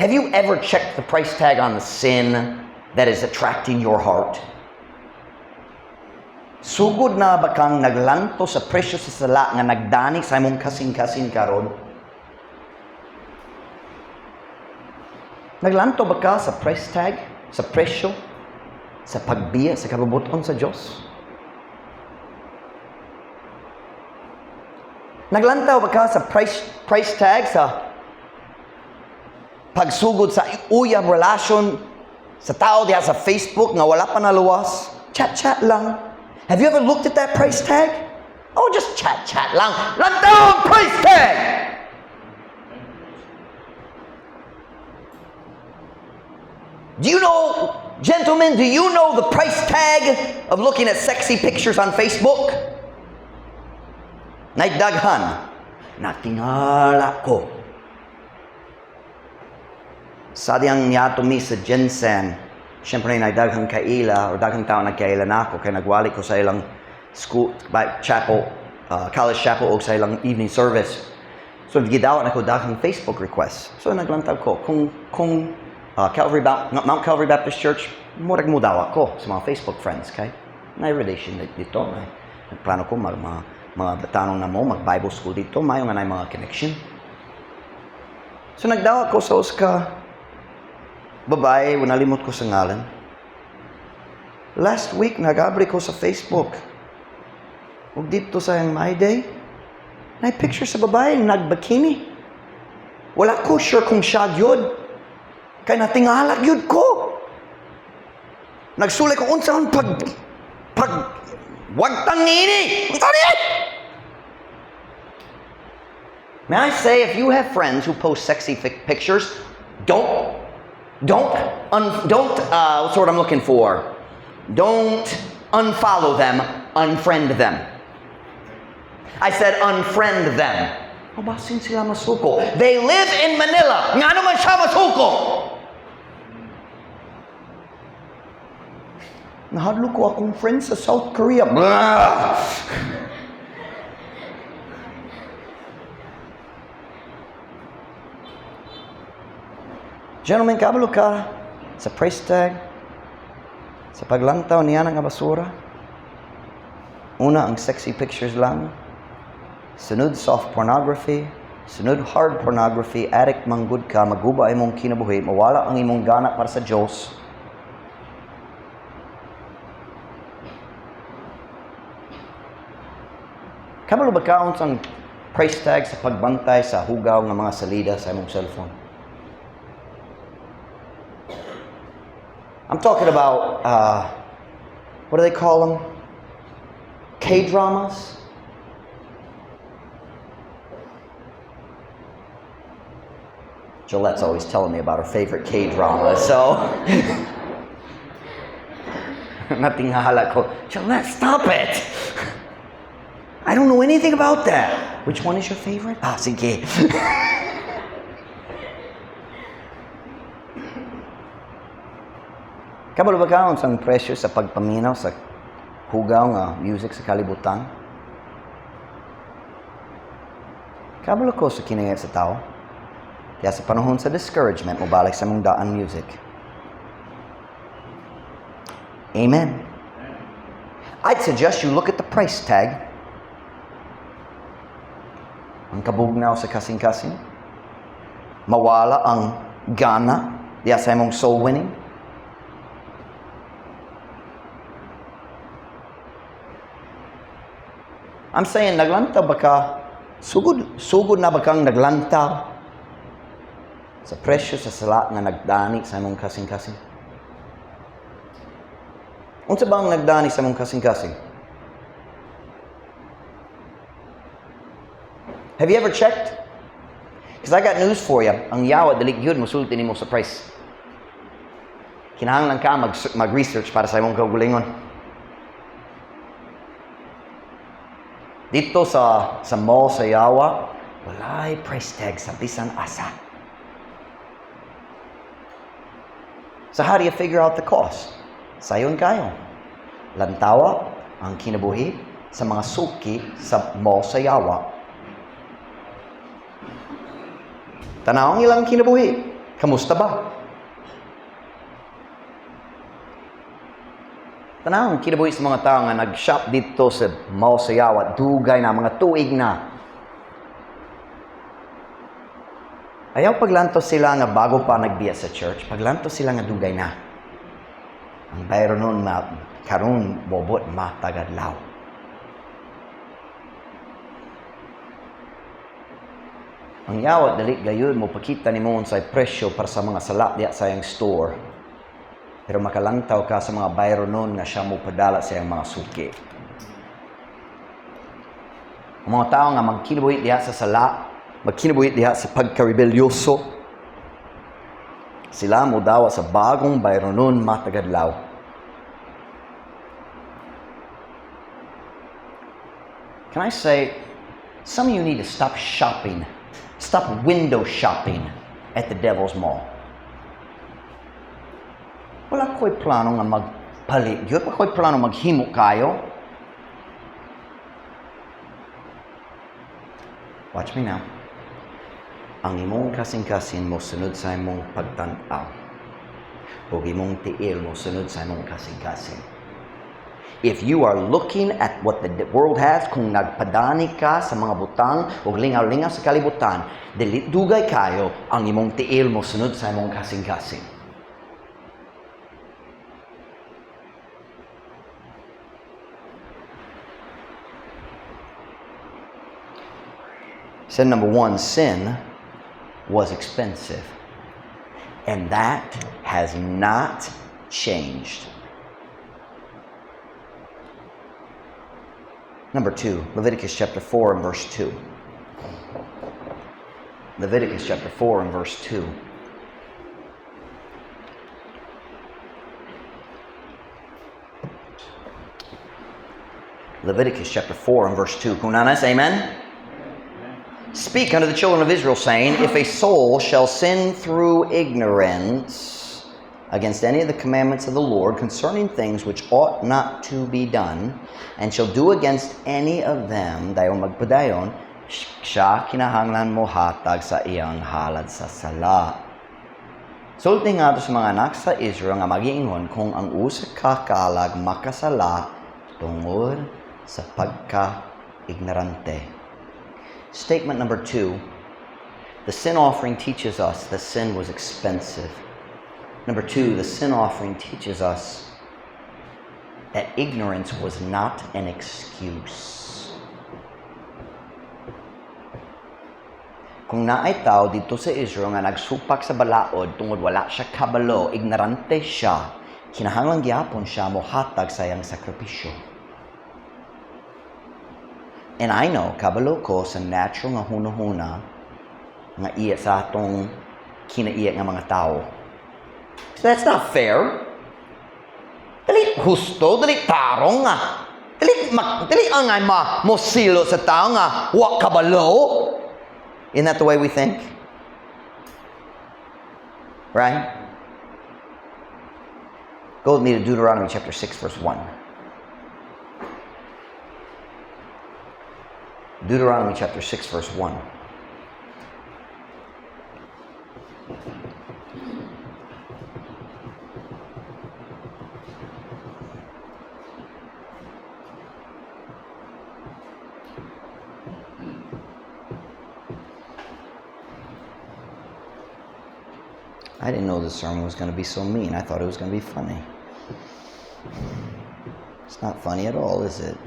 have you ever checked the price tag on the sin that is attracting your heart? Sugod na ba kang naglanto sa presyo sa sala nga nagdani sa imong kasing-kasing karon? Naglanto ba ka sa price tag, sa presyo, sa pagbiya, sa kabubuton sa Diyos? Naglantaw ba ka sa price tag, sa pagsugod sa uyab relasyon sa tao diha sa Facebook nga wala pa naluwas? Chat-chat lang. Have you ever looked at that price tag? Oh, just chat-chat lang. Lantaw ang price tag! Do you know, gentlemen, do you know the price tag of looking at sexy pictures on Facebook? Naidaghan. Natingala ko. Sa diyang niyato mi sa Jensen, siyempre naidaghan kaila, o daghang tao nagkaila na ako, kaya nagwali ko sa ilang school, chapel, college chapel, o sa ilang evening service. So, gidawan ako daghang Facebook requests. So, naglantaw ko, kung Mount Calvary Baptist Church, murag mo daw ako sa mga Facebook friends, kay may relation dito, may plano ko mga batanong na mo, mag-Bible school dito, mayo nga na mga connection. So nagdawa ko sa uska babae, nalimot ko sa ngalan. Last week, nag-abri ko sa Facebook. Ug dito sa yung My Day, na picture sa babae, nag-bikini. Wala ko sure kung siya yun. Kaya natingala yun ko. Nagsulay ko unsang wag tangini. May I say, if you have friends who post sexy pictures, what's the word I'm looking for? Don't unfollow them, unfriend them. I said unfriend them. Mabasin sila masuko. They live in Manila. Nga naman siya masuko. Nahadlo ko akong friends sa South Korea. Blah! Gentlemen, kabalo ka sa price tag, sa paglantaw niya ng basura. Una, ang sexy pictures lang. Sunod, soft pornography. Sunod, hard pornography. Addict manggod ka, maguba imong kinabuhi, mawala ang imong gana para sa Diyos. Kabalo ba kaon sang price tag sa pagbantay sa hugaw ng mga salida sa imong cellphone? I'm talking about, what do they call them? K-dramas? Gillette's always telling me about her favorite K-drama, so... Natingala ko, Gillette, stop it! I don't know anything about that. Which one is your favorite? Sige. Kabalo ba kaon sang presyo sa pagpaminaw sa hugaw nga music sa kalibutan? Kabalo ko sa kinayat sa tao. Kaya sa panahon sa discouragement, mabalik sa mong daan music. Amen. I'd suggest you look at the price tag. Ang kabugnaw sa kasing-kasing. Mawala ang gana diya sa imong soul winning. I'm saying, naglantaw ba ka? Sugod na ba kang naglantaw sa presyo sa sala nga nagdani sa imong kasing-kasing? Unsa ba ang nagdani sa imong kasing-kasing? Have you ever checked? Because I got news for you. Ang yawa, dali yun, musulti ni mo sa price. Kinahanglan ka mag-research para sa imong kaugalingon. Dito sa mall sa yawa, walay price tag sa bisan asa. So how do you figure out the cost? Sayon kayo. Lantawa ang kinabuhi sa mga suki sa mall sa yawa. Tanawang ilang kinabuhi. Kamusta ba? Tanawang kinabuhi sa mga tao nga nag-shop dito sa mall sa yawa. Dugay na, mga tuig na. Ayaw paglantos sila nga bago pa nagbiya sa church. Paglantos sila nga dugay na. Ang bayro nun karon bobot matagadlaw. Ang yawat dali gayon mo pakita ni mo unsay presyo para sa mga salat diya sa iyang store. Pero makalantaw ka sa mga bayro nun nga siya mo padala sa iyang mga suki. Ang mga tao nga magkinabuhi diya sa sala, magkinabuhi diya sa pagkarebelyoso, sila mo dawa sa bagong bayro nun matagadlaw. Can I say, some of you need to stop shopping. Stop window shopping at the devil's mall. Wala ko'y plano nga magpalit. Wala ko'y plano maghimo kayo. Watch me now. Ang imong kasing-kasing mo sunod sa imong pagtanaw. Huwag imong tiil mo sunod sa imong kasing-kasing. If you are looking at what the world has, kung nagpadani ka sa mga butang o lingaw-lingaw sa kalibutan, dugay kayo ang imong tiil mo sunod sa imong kasing-kasing. Sin number one, sin was expensive. And that has not changed. Number 2, Leviticus chapter 4 and verse 2. Leviticus chapter 4 and verse 2. Leviticus chapter 4 and verse 2. Kunanas, amen? Speak unto the children of Israel, saying, if a soul shall sin through ignorance against any of the commandments of the Lord concerning things which ought not to be done, and shall do against any of them, dayon magpadayon, siya kinahanglan mo hatag sa iyang halad sa sala. Sulti nga sa mga anak sa Israel nga mag-iingon kung ang usa ka kalag makasala tungod sa pagka-ignorante. Statement number 2, the sin offering teaches us that sin was expensive. Number 2, the sin offering teaches us that ignorance was not an excuse. Kung naay tao dito sa Israel nga nagsupak sa balaod tungod wala siya kabalo, ignorante siya, kinahanglan gyapon siya mohatag sa iyang sakripisyo. And I know, kabalo ko sa natural nga hunahuna nga iya sa atong kinaiya nga mga tao. So that's not fair. Dali husto, dali tarong nga. Dali angay mosilo sa tao nga wa kabalo. Isn't that the way we think? Right? Go with me to Deuteronomy chapter 6 verse 1. Deuteronomy chapter 6 verse 1. I didn't know this sermon was going to be so mean. I thought it was going to be funny. It's not funny at all, is it?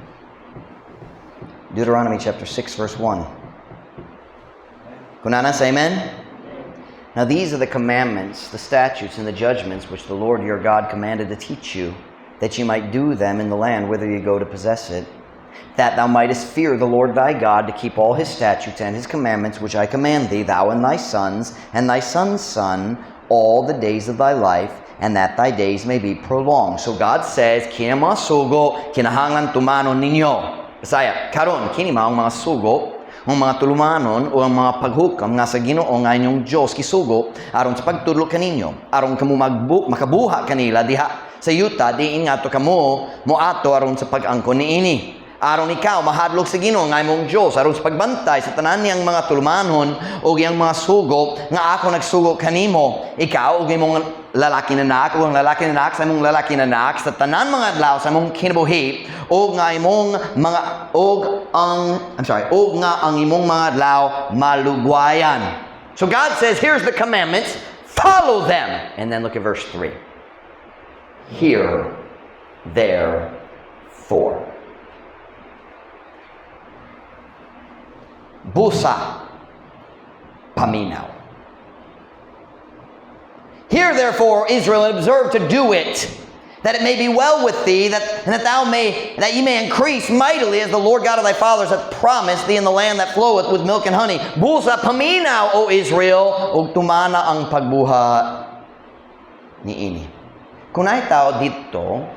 Deuteronomy chapter 6, verse 1. Kunanas, amen? Now these are the commandments, the statutes, and the judgments which the Lord your God commanded to teach you, that you might do them in the land whither you go to possess it, that thou mightest fear the Lord thy God, to keep all his statutes and his commandments, which I command thee, thou and thy sons, and thy son's son, all the days of thy life, and that thy days may be prolonged. So God says, kini mga sugo, kinahanglan tumanon ninyo. Bisaya, karon, kini mga sugo, ang mga tulumanon o ang mga paghukam nga sa Ginoo nga inyong Diyos kisugo aron sa pagtudlo kaninyo, aron kamo makabuha kanila diha sa yuta diin nga to kamo moato aron sa pag-angkon niini. Aron ikaw mahadlok sa Ginoo nga imong Dios aron sa pagbantay sa tanan niyang mga tulumanon o iyang mga sugo nga ako nagsugo kanimo, ikaw ug imong lalaki na anak o ang lalaki na anak sa imong lalaki na anak sa tanan mga adlaw sa imong kinabuhi o nga imong mga o nga ang imong mga adlaw malugwayan. So God says, here's the commandments, follow them. And then look at verse 3. Hear therefore. Busa, paminaw. Hear therefore, Israel, and observe to do it, that it may be well with thee, that ye may increase mightily, as the Lord God of thy fathers hath promised thee, in the land that floweth with milk and honey. Busa, paminaw, O Israel, ug tumana ang pagbuha niini. Kung ay tao dito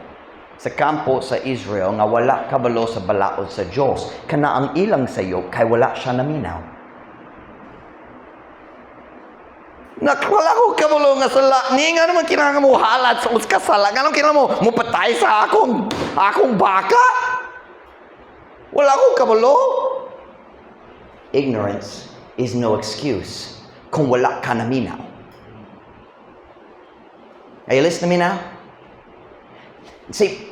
sa kampo sa Israel nga wala kabalo sa balaod sa Dios, kana ang ilang sayo kay wala siya naminaw. Wala ko kabalo nga sala. Ni nga naman kinahanglan mo halat sa uskasala. Nga naman kinahanglan mo mupatay sa akong baka. Wala ko kabalo. Ignorance is no excuse kung wala ka naminaw. Are you listening to me now? See,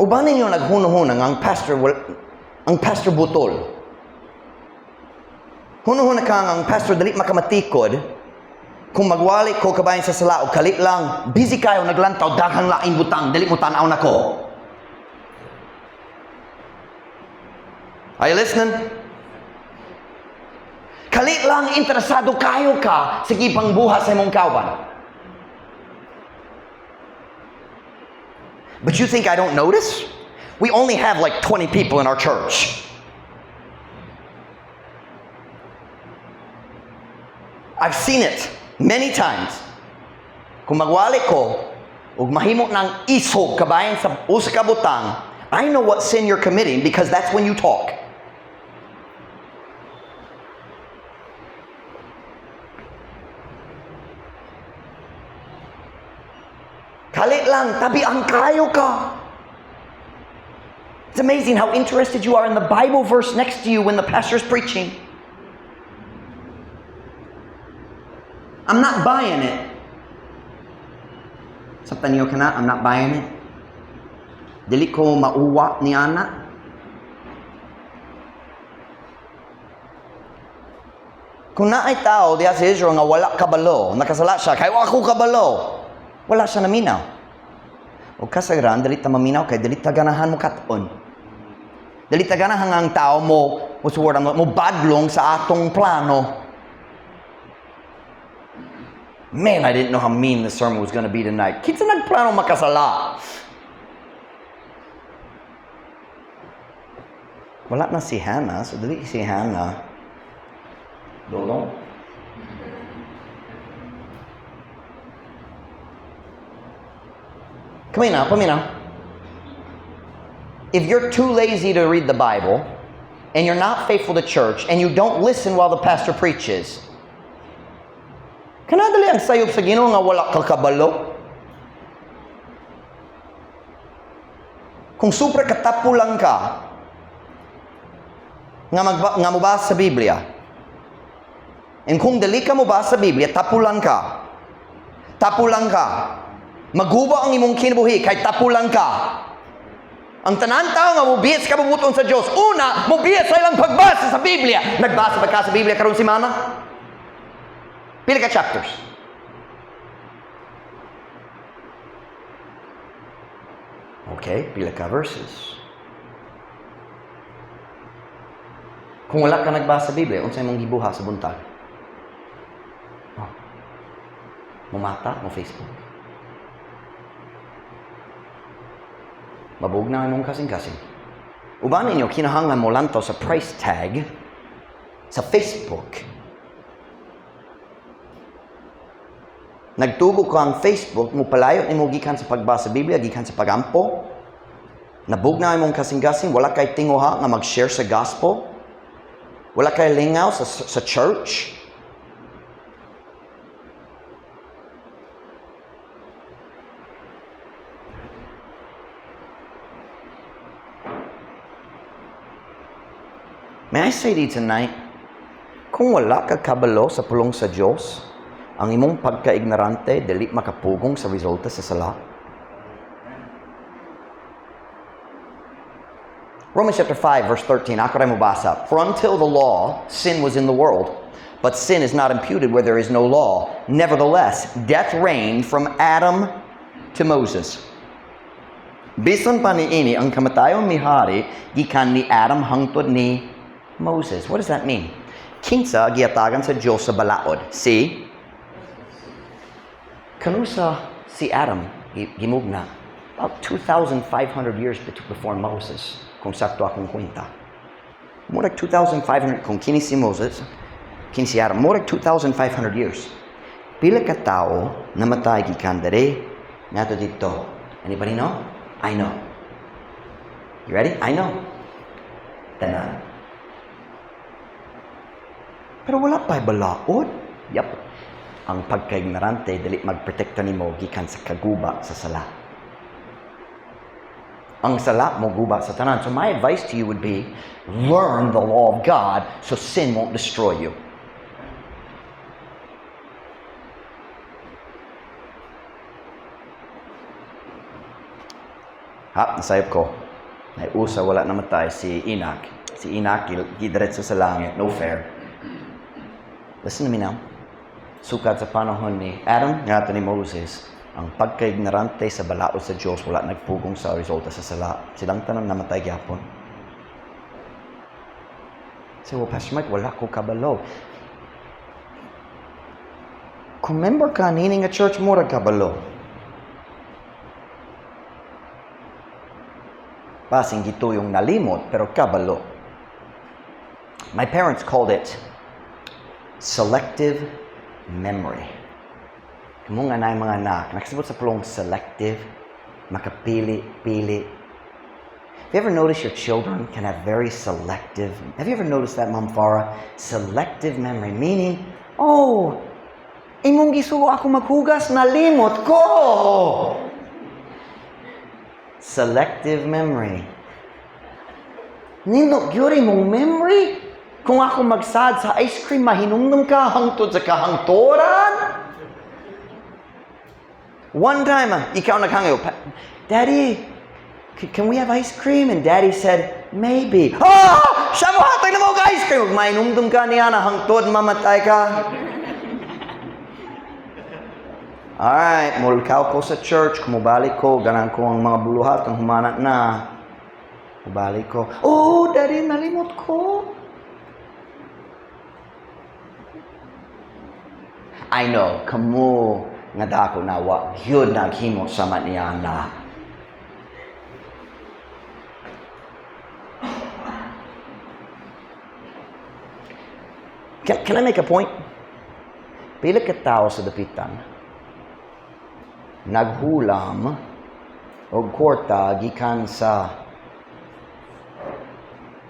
uban ninyo naghuno-hunang ang pastor butol. Huno-huna ka ang pastor dali makamatikod. Kung magwali ko kabayan sa sala o kalit lang, busy kayo naglantaw daghang laing butang, dali mo tanaw nako. Are you listening? Kalit lang interesado kayo ka sa gipang buha sa imong kauban. But you think I don't notice? We only have like 20 people in our church. I've seen it many times. Kung magwali ko, ug mahimo ng isog kabayan sa usa ka butang, I know what sin you're committing because that's when you talk. Kalit lang, tabi ang kayo ka. It's amazing how interested you are in the Bible verse next to you when the pastor's preaching. I'm not buying it. Sabtan niyo ka na, I'm not buying it. Dili ko mauwa ni ana. Kung naay tao diya sa Israel nga wala kabalo, nakasala siya, kaya ako kabalo. Wala siya naminaw. O kasagaran, dalit na maminaw kay dalit na ganahan mo katon. Dalit na ganahan ang tao mo, mo badlong sa atong plano. Man, I didn't know how mean the sermon was going to be tonight. Kinsa nagplano makasala? Wala na si Hannah, so dali si Hannah. Dolo. Come in now. If you're too lazy to read the Bible, and you're not faithful to church, and you don't listen while the pastor preaches, kanadali ang sayop sa Ginoo nga wala ka kabalo. Kung super katapulang ka, nga mubasa sa Biblia, and kung dali ka mubasa sa Biblia, tapulang ka, maguba ang imong kinabuhi kay tapulang ka. Ang tanan tao nga mubiyas ka bubuton sa Dios. Una, mubiyas sa ilang pagbasa sa Biblia. Nagbasa ba ka sa Biblia karon semana? Pila ka chapters? Okay, pila ka verses? Kung wala ka nagbasa sa Biblia, unsay imong gibuha sa buntag? Mumata mo Facebook. Mabug na imong kasing-kasing. Uban ninyo, kinahanglan mo lantaw sa price tag sa Facebook. Nagtugo ka ang Facebook, mo palayo ni mo gikan sa pagbasa Biblia, gikan sa pagampo. Nabug na imong kasing-kasing, wala kay tinguha nga mag-share sa gospel. Wala kay lingaw sa church. May I say to you tonight, kung wala ka kabalo sa pulong sa Diyos, ang imong pagka-ignorante, dili makapugong sa resulta sa sala. Romans chapter 5, verse 13, ako rin mabasa. For until the law, sin was in the world, but sin is not imputed where there is no law. Nevertheless, death reigned from Adam to Moses. Bisan pa niini, ang kamatayon ni hari, gikan ni Adam hangtod ni Moses. What does that mean? Kinsa giatagan sa Diyos sa balaod. Si? Kanusa si Adam gimugna. About 2,500 years before Moses. Kung sakto akong kwenta. Murag 2,500, kung kini si Moses, kini si Adam, murag 2,500 years. Pila ka tao namatay gikan dere, nato dito. Anybody know? I know. You ready? I know. Tanan. Pero wala pa'y balaod. Yep. Ang pagka-ignorante, dili magprotekta nimo gikan sa kaguba sa sala. Ang sala mo guba sa tanan. So my advice to you would be, learn the law of God so sin won't destroy you. Nasayop ko. Ay usa, wala namatay si Enoch. Si Enoch, gidiretso sa langit. No fair. Listen to me now. Sukat sa panahon ni Adam, nga ni Moses, ang pagka-ignorante sa balaod sa Diyos, wala nagpugong sa resulta sa sala. Silang tanan namatay gyapon. So, well, Pastor Mike, wala ko kabalo. Kung member ka, nining a church mo, kabalo. Pasing gito yung nalimot, pero kabalo. My parents called it selective memory. Kung anay mga anak, nakasabot sa pulong selective, makapili-pili. Have you ever noticed your children can have very selective, have you ever noticed that, Ma'am Farah? Selective memory, meaning, oh, imong gisugo ako maghugas, nalimot ko! Selective memory. Nindot gyuri mong memory? Kung ako magsad sa ice cream, mahinumdum ka hangtod sa kahangtoran? One time, ikaw naghangayo, Daddy, can we have ice cream? And Daddy said, maybe. Siya mo hatay na mo ka ice cream. Mahinumdum ka niya na hangtod, mamatay ka. Alright, mulkaw ko sa church, kumubalik ko, ganan ko ang mga buluhat, ang humanat na. Kumubalik ko, oh, Daddy, nalimot ko. I know, kamo nga dako na wa yun naghimo sama niya na. Can I make a point? Pila ka tao sa dapitan naghulam og kwarta gikan sa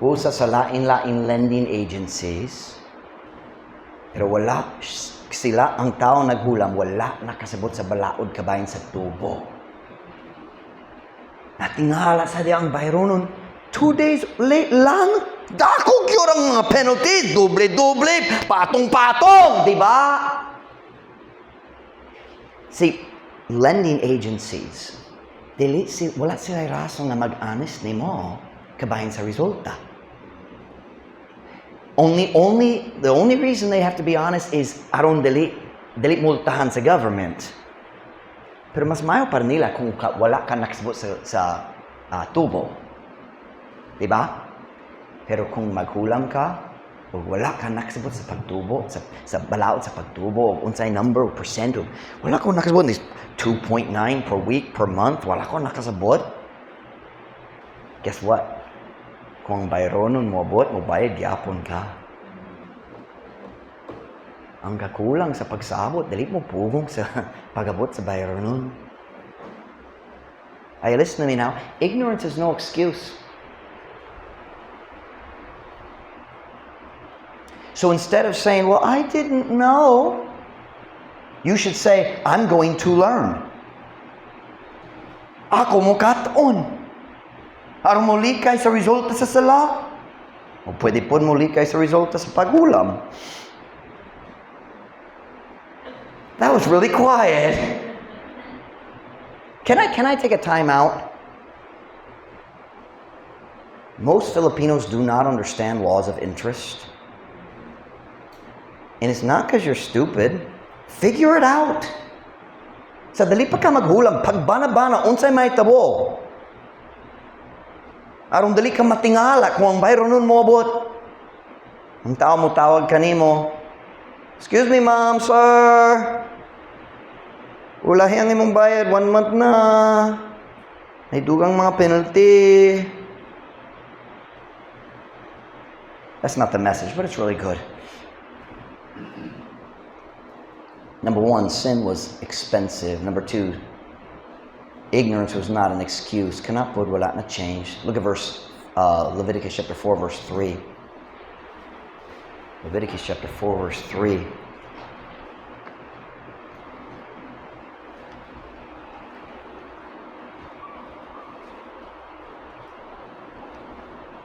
usa sa lain-lain lending agencies, pero wala sila, ang tao naghulam, wala nakasabot sa balaod kabayan sa tubo. Natingala sa di ang bayro nun, 2 days late lang, dako gyud ang mga penalty, doble-doble, patong-patong, di ba? See, lending agencies, wala sila rason na mag-honest ni mo kabayan sa resulta. The only reason they have to be honest is aron dili multahan sa government. Pero mas mayo para nila kung wala ka nakasabot sa tubo. Diba? Pero kung maghulam ka, O wala ka nakasabot sa pagtubo, sa balaod sa pagtubo, o unsay number o percent, wala ko nakasabot, is 2.9 per week, per month, wala ko nakasabot. Guess what? Kung ang bayronon mo abot, mo bayad, gyapon ka. Ang kakulang sa pagsabot, dali mo pugong sa pag-abot sa bayronon. Ay, listen to me now. Ignorance is no excuse. So instead of saying, well, I didn't know, you should say, I'm going to learn. Ako mo kataon. Aron mo likay sa resulta sa sala. O pwede po mo likay sa resulta sa pagulam. That was really quiet. Can I take a time out? Most Filipinos do not understand laws of interest. And it's not because you're stupid. Figure it out. Sa dali pa ka maghulam, pagbana-bana, unsay may tabo. Aron dali ka matingala kung ang bayronon mo abot. Ang tao mo tawag kanimo, excuse me ma'am, sir. Ulahi ang imong bayad, 1 month na. May dugang mga penalty. That's not the message, but it's really good. Number 1, sin was expensive. Number 2, ignorance was not an excuse. Kanapod wala na change. Look at Leviticus chapter 4, verse 3. Leviticus chapter 4, verse 3.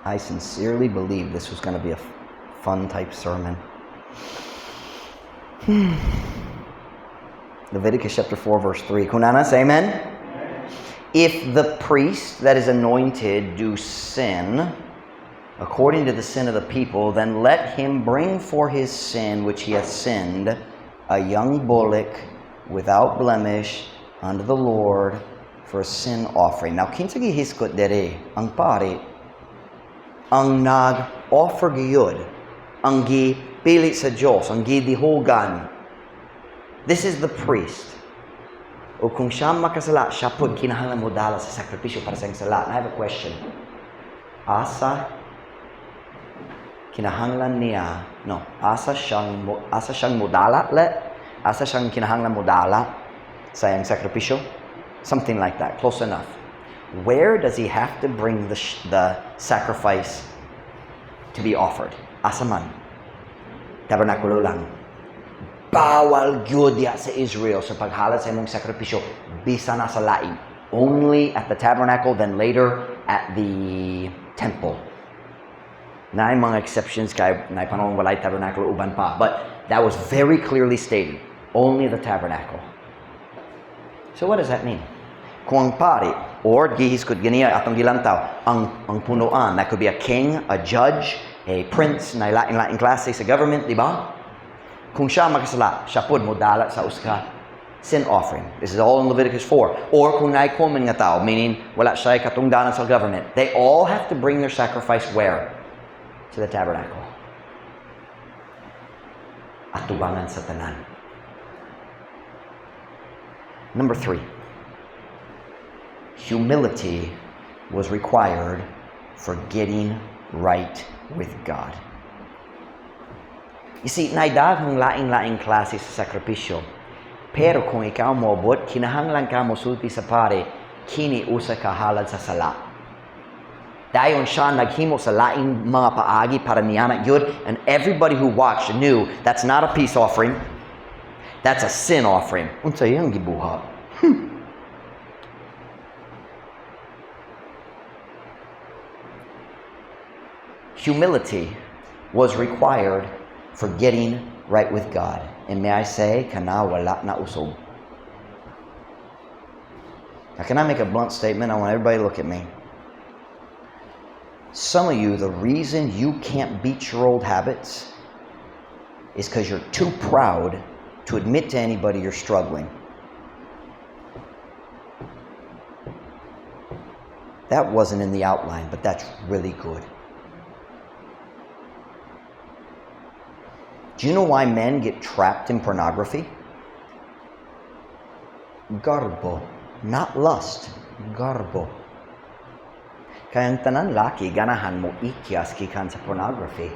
I sincerely believe this was going to be a fun type sermon. Leviticus chapter 4, verse 3. Kunanas, amen? If the priest that is anointed do sin according to the sin of the people, then let him bring for his sin which he hath sinned a young bullock without blemish unto the Lord for a sin offering. Now, kinsa gihiskot dere ang pari ang nag-offer giyod, ang gipili sa Diyos, ang gidihogan. This is the priest. O kung siya makasala, siya po kinahanglan mo dala sa sakripisyo para sa sala. I have a question. Asa kinahanglan niya, asa siyang modala, asa siyang kinahanglan modala sa iyang sakripisyo? Something like that, close enough. Where does he have to bring the sacrifice to be offered? Asa man? Tabernakulo lang. Bawal gyud ya sa Israel sa paghalad sa imong sakripisyo bisan na sa laing. Only at the tabernacle, then later at the temple. Naay mga exceptions kay naay panahon walay tabernacle uban pa, but that was very clearly stated. Only the tabernacle. So what does that mean? Kung ang pari or gihiskot ganiya atong gilantaw ang punuan, that could be a king, a judge, a prince na lain klase sa government, di ba? Kung siya makasala, siya pod mo dala sa uska sin offering. This is all in Leviticus 4. Or kung naay common nga tao, meaning wala siya katungdanan sa government, they all have to bring their sacrifice where? To the tabernacle. Atubangan sa tanan. Number 3. Humility was required for getting right with God. You see, naidaghang laing-laing klase sa sakripisyo. Pero kung ikaw moabot, kinahanglan ka mo sulti sa pare, kini usa ka halad sa sala. Dayon siya naghimo sa laing mga paagi para niyanak yun, and everybody who watched knew that's not a peace offering, that's a sin offering. Unsa yang gibuhat? Humility was required for getting right with God. And may I say, kana wala na usog. Now, can I make a blunt statement? I want everybody to look at me. Some of you, the reason you can't beat your old habits is because you're too proud to admit to anybody you're struggling. That wasn't in the outline, but that's really good. Do you know why men get trapped in pornography? Garbo. Not lust. Garbo. Kaya ang tanan laki, ganahan mo ikyas gikan sa pornography.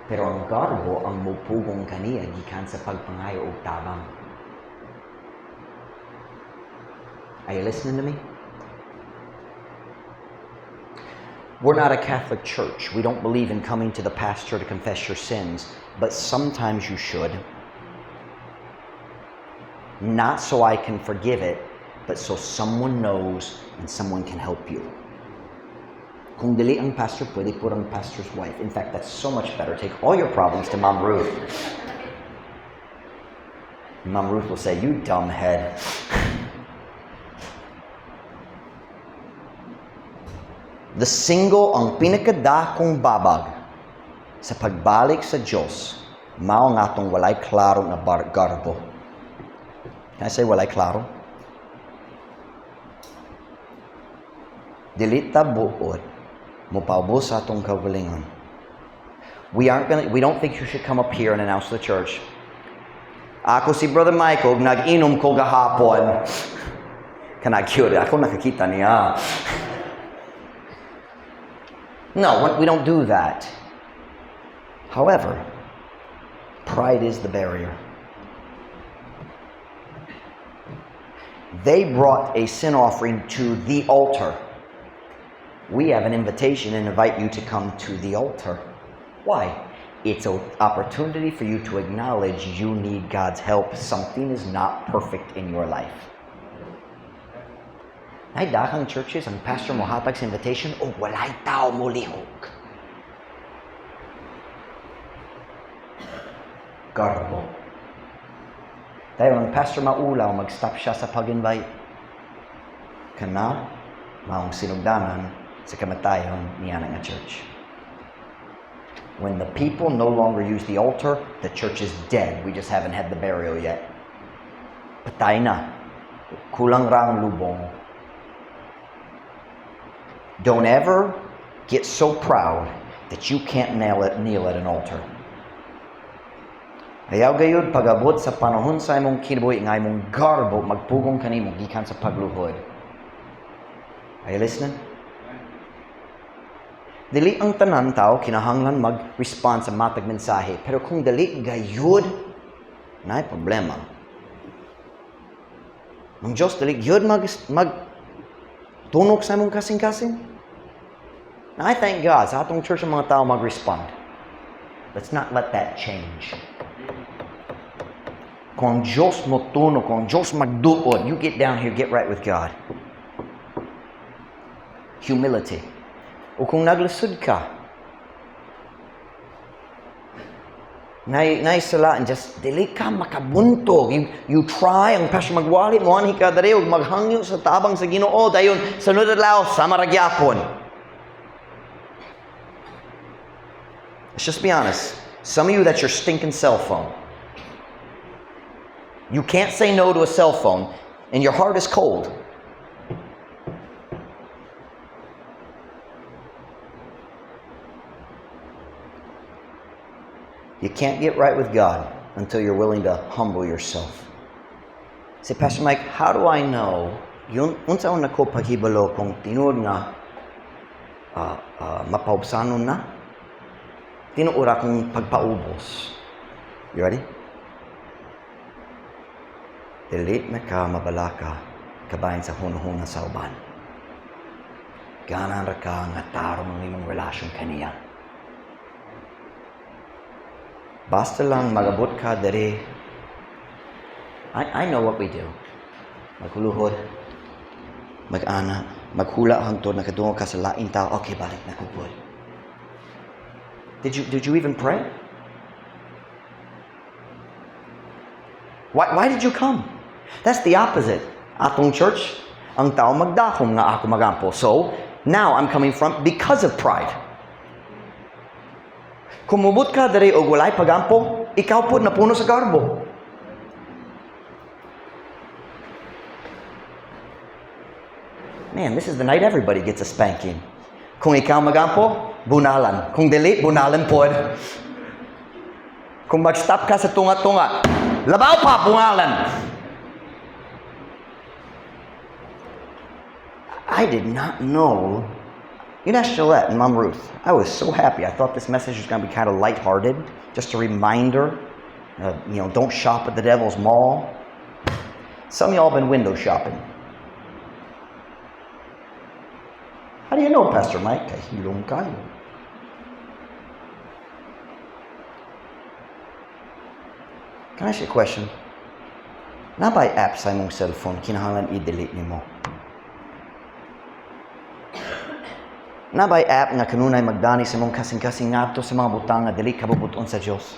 Pero ang garbo ang mupugong kaniya gikan sa pagpangayo og tabang. Are you listening to me? We're not a Catholic church. We don't believe in coming to the pastor to confess your sins, but sometimes you should. Not so I can forgive it, but so someone knows and someone can help you. Kung dili ang pastor, pwede put ang pastor's wife. In fact, that's so much better. Take all your problems to Mom Ruth. Mom Ruth will say, you dumb head. The single ang pinakadakong babag sa pagbalik sa Diyos, mao nga atong walay klaro nga garbo. Can I say walay klaro? Dili ta buot mopaubos sa atong kaugalingon. We don't think you should come up here and announce to the church, ako si Brother Michael, nag-inom ko gahapon. Kanag-cute, ako nakakita niya. No, we don't do that. However, pride is the barrier. They brought a sin offering to the altar. We have an invitation and invite you to come to the altar. Why? It's an opportunity for you to acknowledge you need God's help. Something is not perfect in your life. Ay dakang churches ang pastor mo hatag sa invitation o walay tao mo lihok. Garbo. Dahil ang pastor maulaw, mag-stop siya sa pag-invite. Kana, maong sinugdanan sa kamatayon niya ng church. When the people no longer use the altar, the church is dead. We just haven't had the burial yet. Patay na. Kulang rang lubong. Don't ever get so proud that you can't kneel at an altar. Ayaw gayud pagabot sa panahon sa imong kinabuhi nga imong garbo magpugong kanimo gikan sa pagluhod. Are you listening? Dili ang tanan tao kinahanglan mag-respond sa matag mensahe, pero kung dili gayud naay problema. Ang Diyos dili gayud mag tunok sa imong kasing-kasing. Now I thank God sa atong church ang mga tao mag-respond. Let's not let that change. Kung ang Diyos mo tunok, kung ang Diyos magduod, you get down here, get right with God. Humility. O kung naglusod ka, naisala and just dili ka makabuntog. You try, ang pastor magwali mo anhi ka dali ug maghangyo sa tabang sa Ginoo dayon sunod adlaw sama ra gyapon. Let's just be honest. Some of you, that's your stinking cell phone. You can't say no to a cell phone and your heart is cold. You can't get right with God until you're willing to humble yourself. Say, Pastor Mike, how do I know? Unsa una ko paghibalo kung tinuod nga mapaubsanon na? Tinuura kong pagpaubos. You ready? Delete na ka, mabalaka, kabayan sa hunahuna sa uban. Ganan ra ka nga tarong ng imong relasyon kaniya. Basta lang magabot ka dere. I know what we do. Maghuluhod, mag-ana, maghula hangtod, nakadungo ka sa laing tao, okay, balik na kubod. Did you even pray? Why did you come? That's the opposite. Atong church, ang tao magdakom nga ako magampo. So, now I'm coming from because of pride. Kumubot ka dere og walay pagampo, ikaw po napuno sa garbo. Man, this is the night everybody gets a spanking. Kung ikaw magampo, bunalan. Kung dili, bunalan pod. Kung mag-stop ka sa tunga-tunga, labaw pa, bungalan. I did not know. You know, Gillette and Mom Ruth, I was so happy. I thought this message was going to be kind of lighthearted, just a reminder. Don't shop at the Devil's Mall. Some of y'all been window shopping. How do you know, Pastor Mike? Kahilong kayo. Can I ask you a question? Nabay app sa imong cellphone, kinahanglan i-delete nimo. Nabay app nga kanunay magdani sa imong kasing-kasing ngadto sa mga butang nga dili kabubuton sa Dios.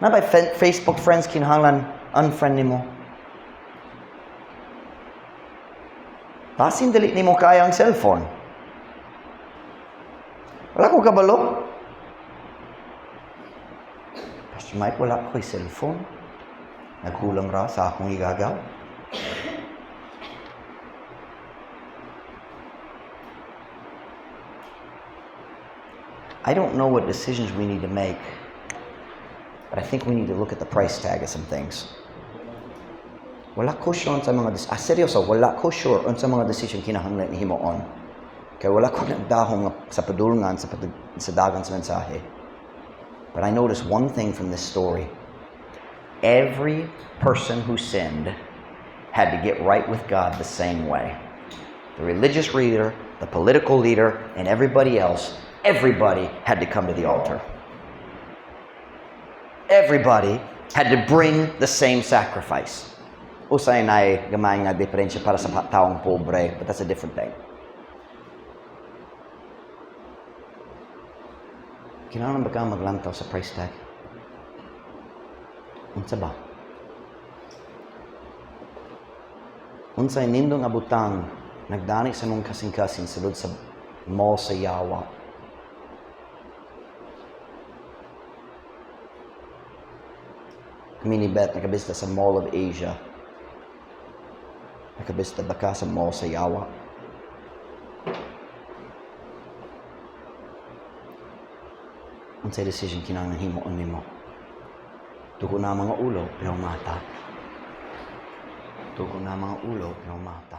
Nabay Facebook friends kinahanglan unfriend nimo. Pasin delete nimo kaya ang cellphone. Wala ko kabalo. Pastor Mike, wala ko'y cellphone. Nagkulang ra sa akong igagaw. I don't know what decisions we need to make, but I think we need to look at the price tag of some things. Wala ko sure sa mga seryoso, wala ko sure sa mga decision kinahanglan himuon. Kaya wala ko nagdahong sa padulngan sa dagan sa mensahe. But I noticed one thing from this story. Every person who sinned had to get right with God the same way. The religious leader, the political leader, and everybody else, everybody had to come to the altar. Everybody had to bring the same sacrifice. Usay na gamay nga diferensya para sa taong pobre, but that's a different thing. Kinahanglan ba ka maglantaw sa price tag? Unsa ba? Unsay nindong abutang nagdani sa mong kasing-kasing sulod sa mall sa Yawa? Minibet, nakabista sa Mall of Asia. Nakabista ba ka sa mall sa Yawa? Unsay decision kinahanglan himuon nimo? Tuko na mga ulo, pero mata. Tuko na mga ulo, pero mata.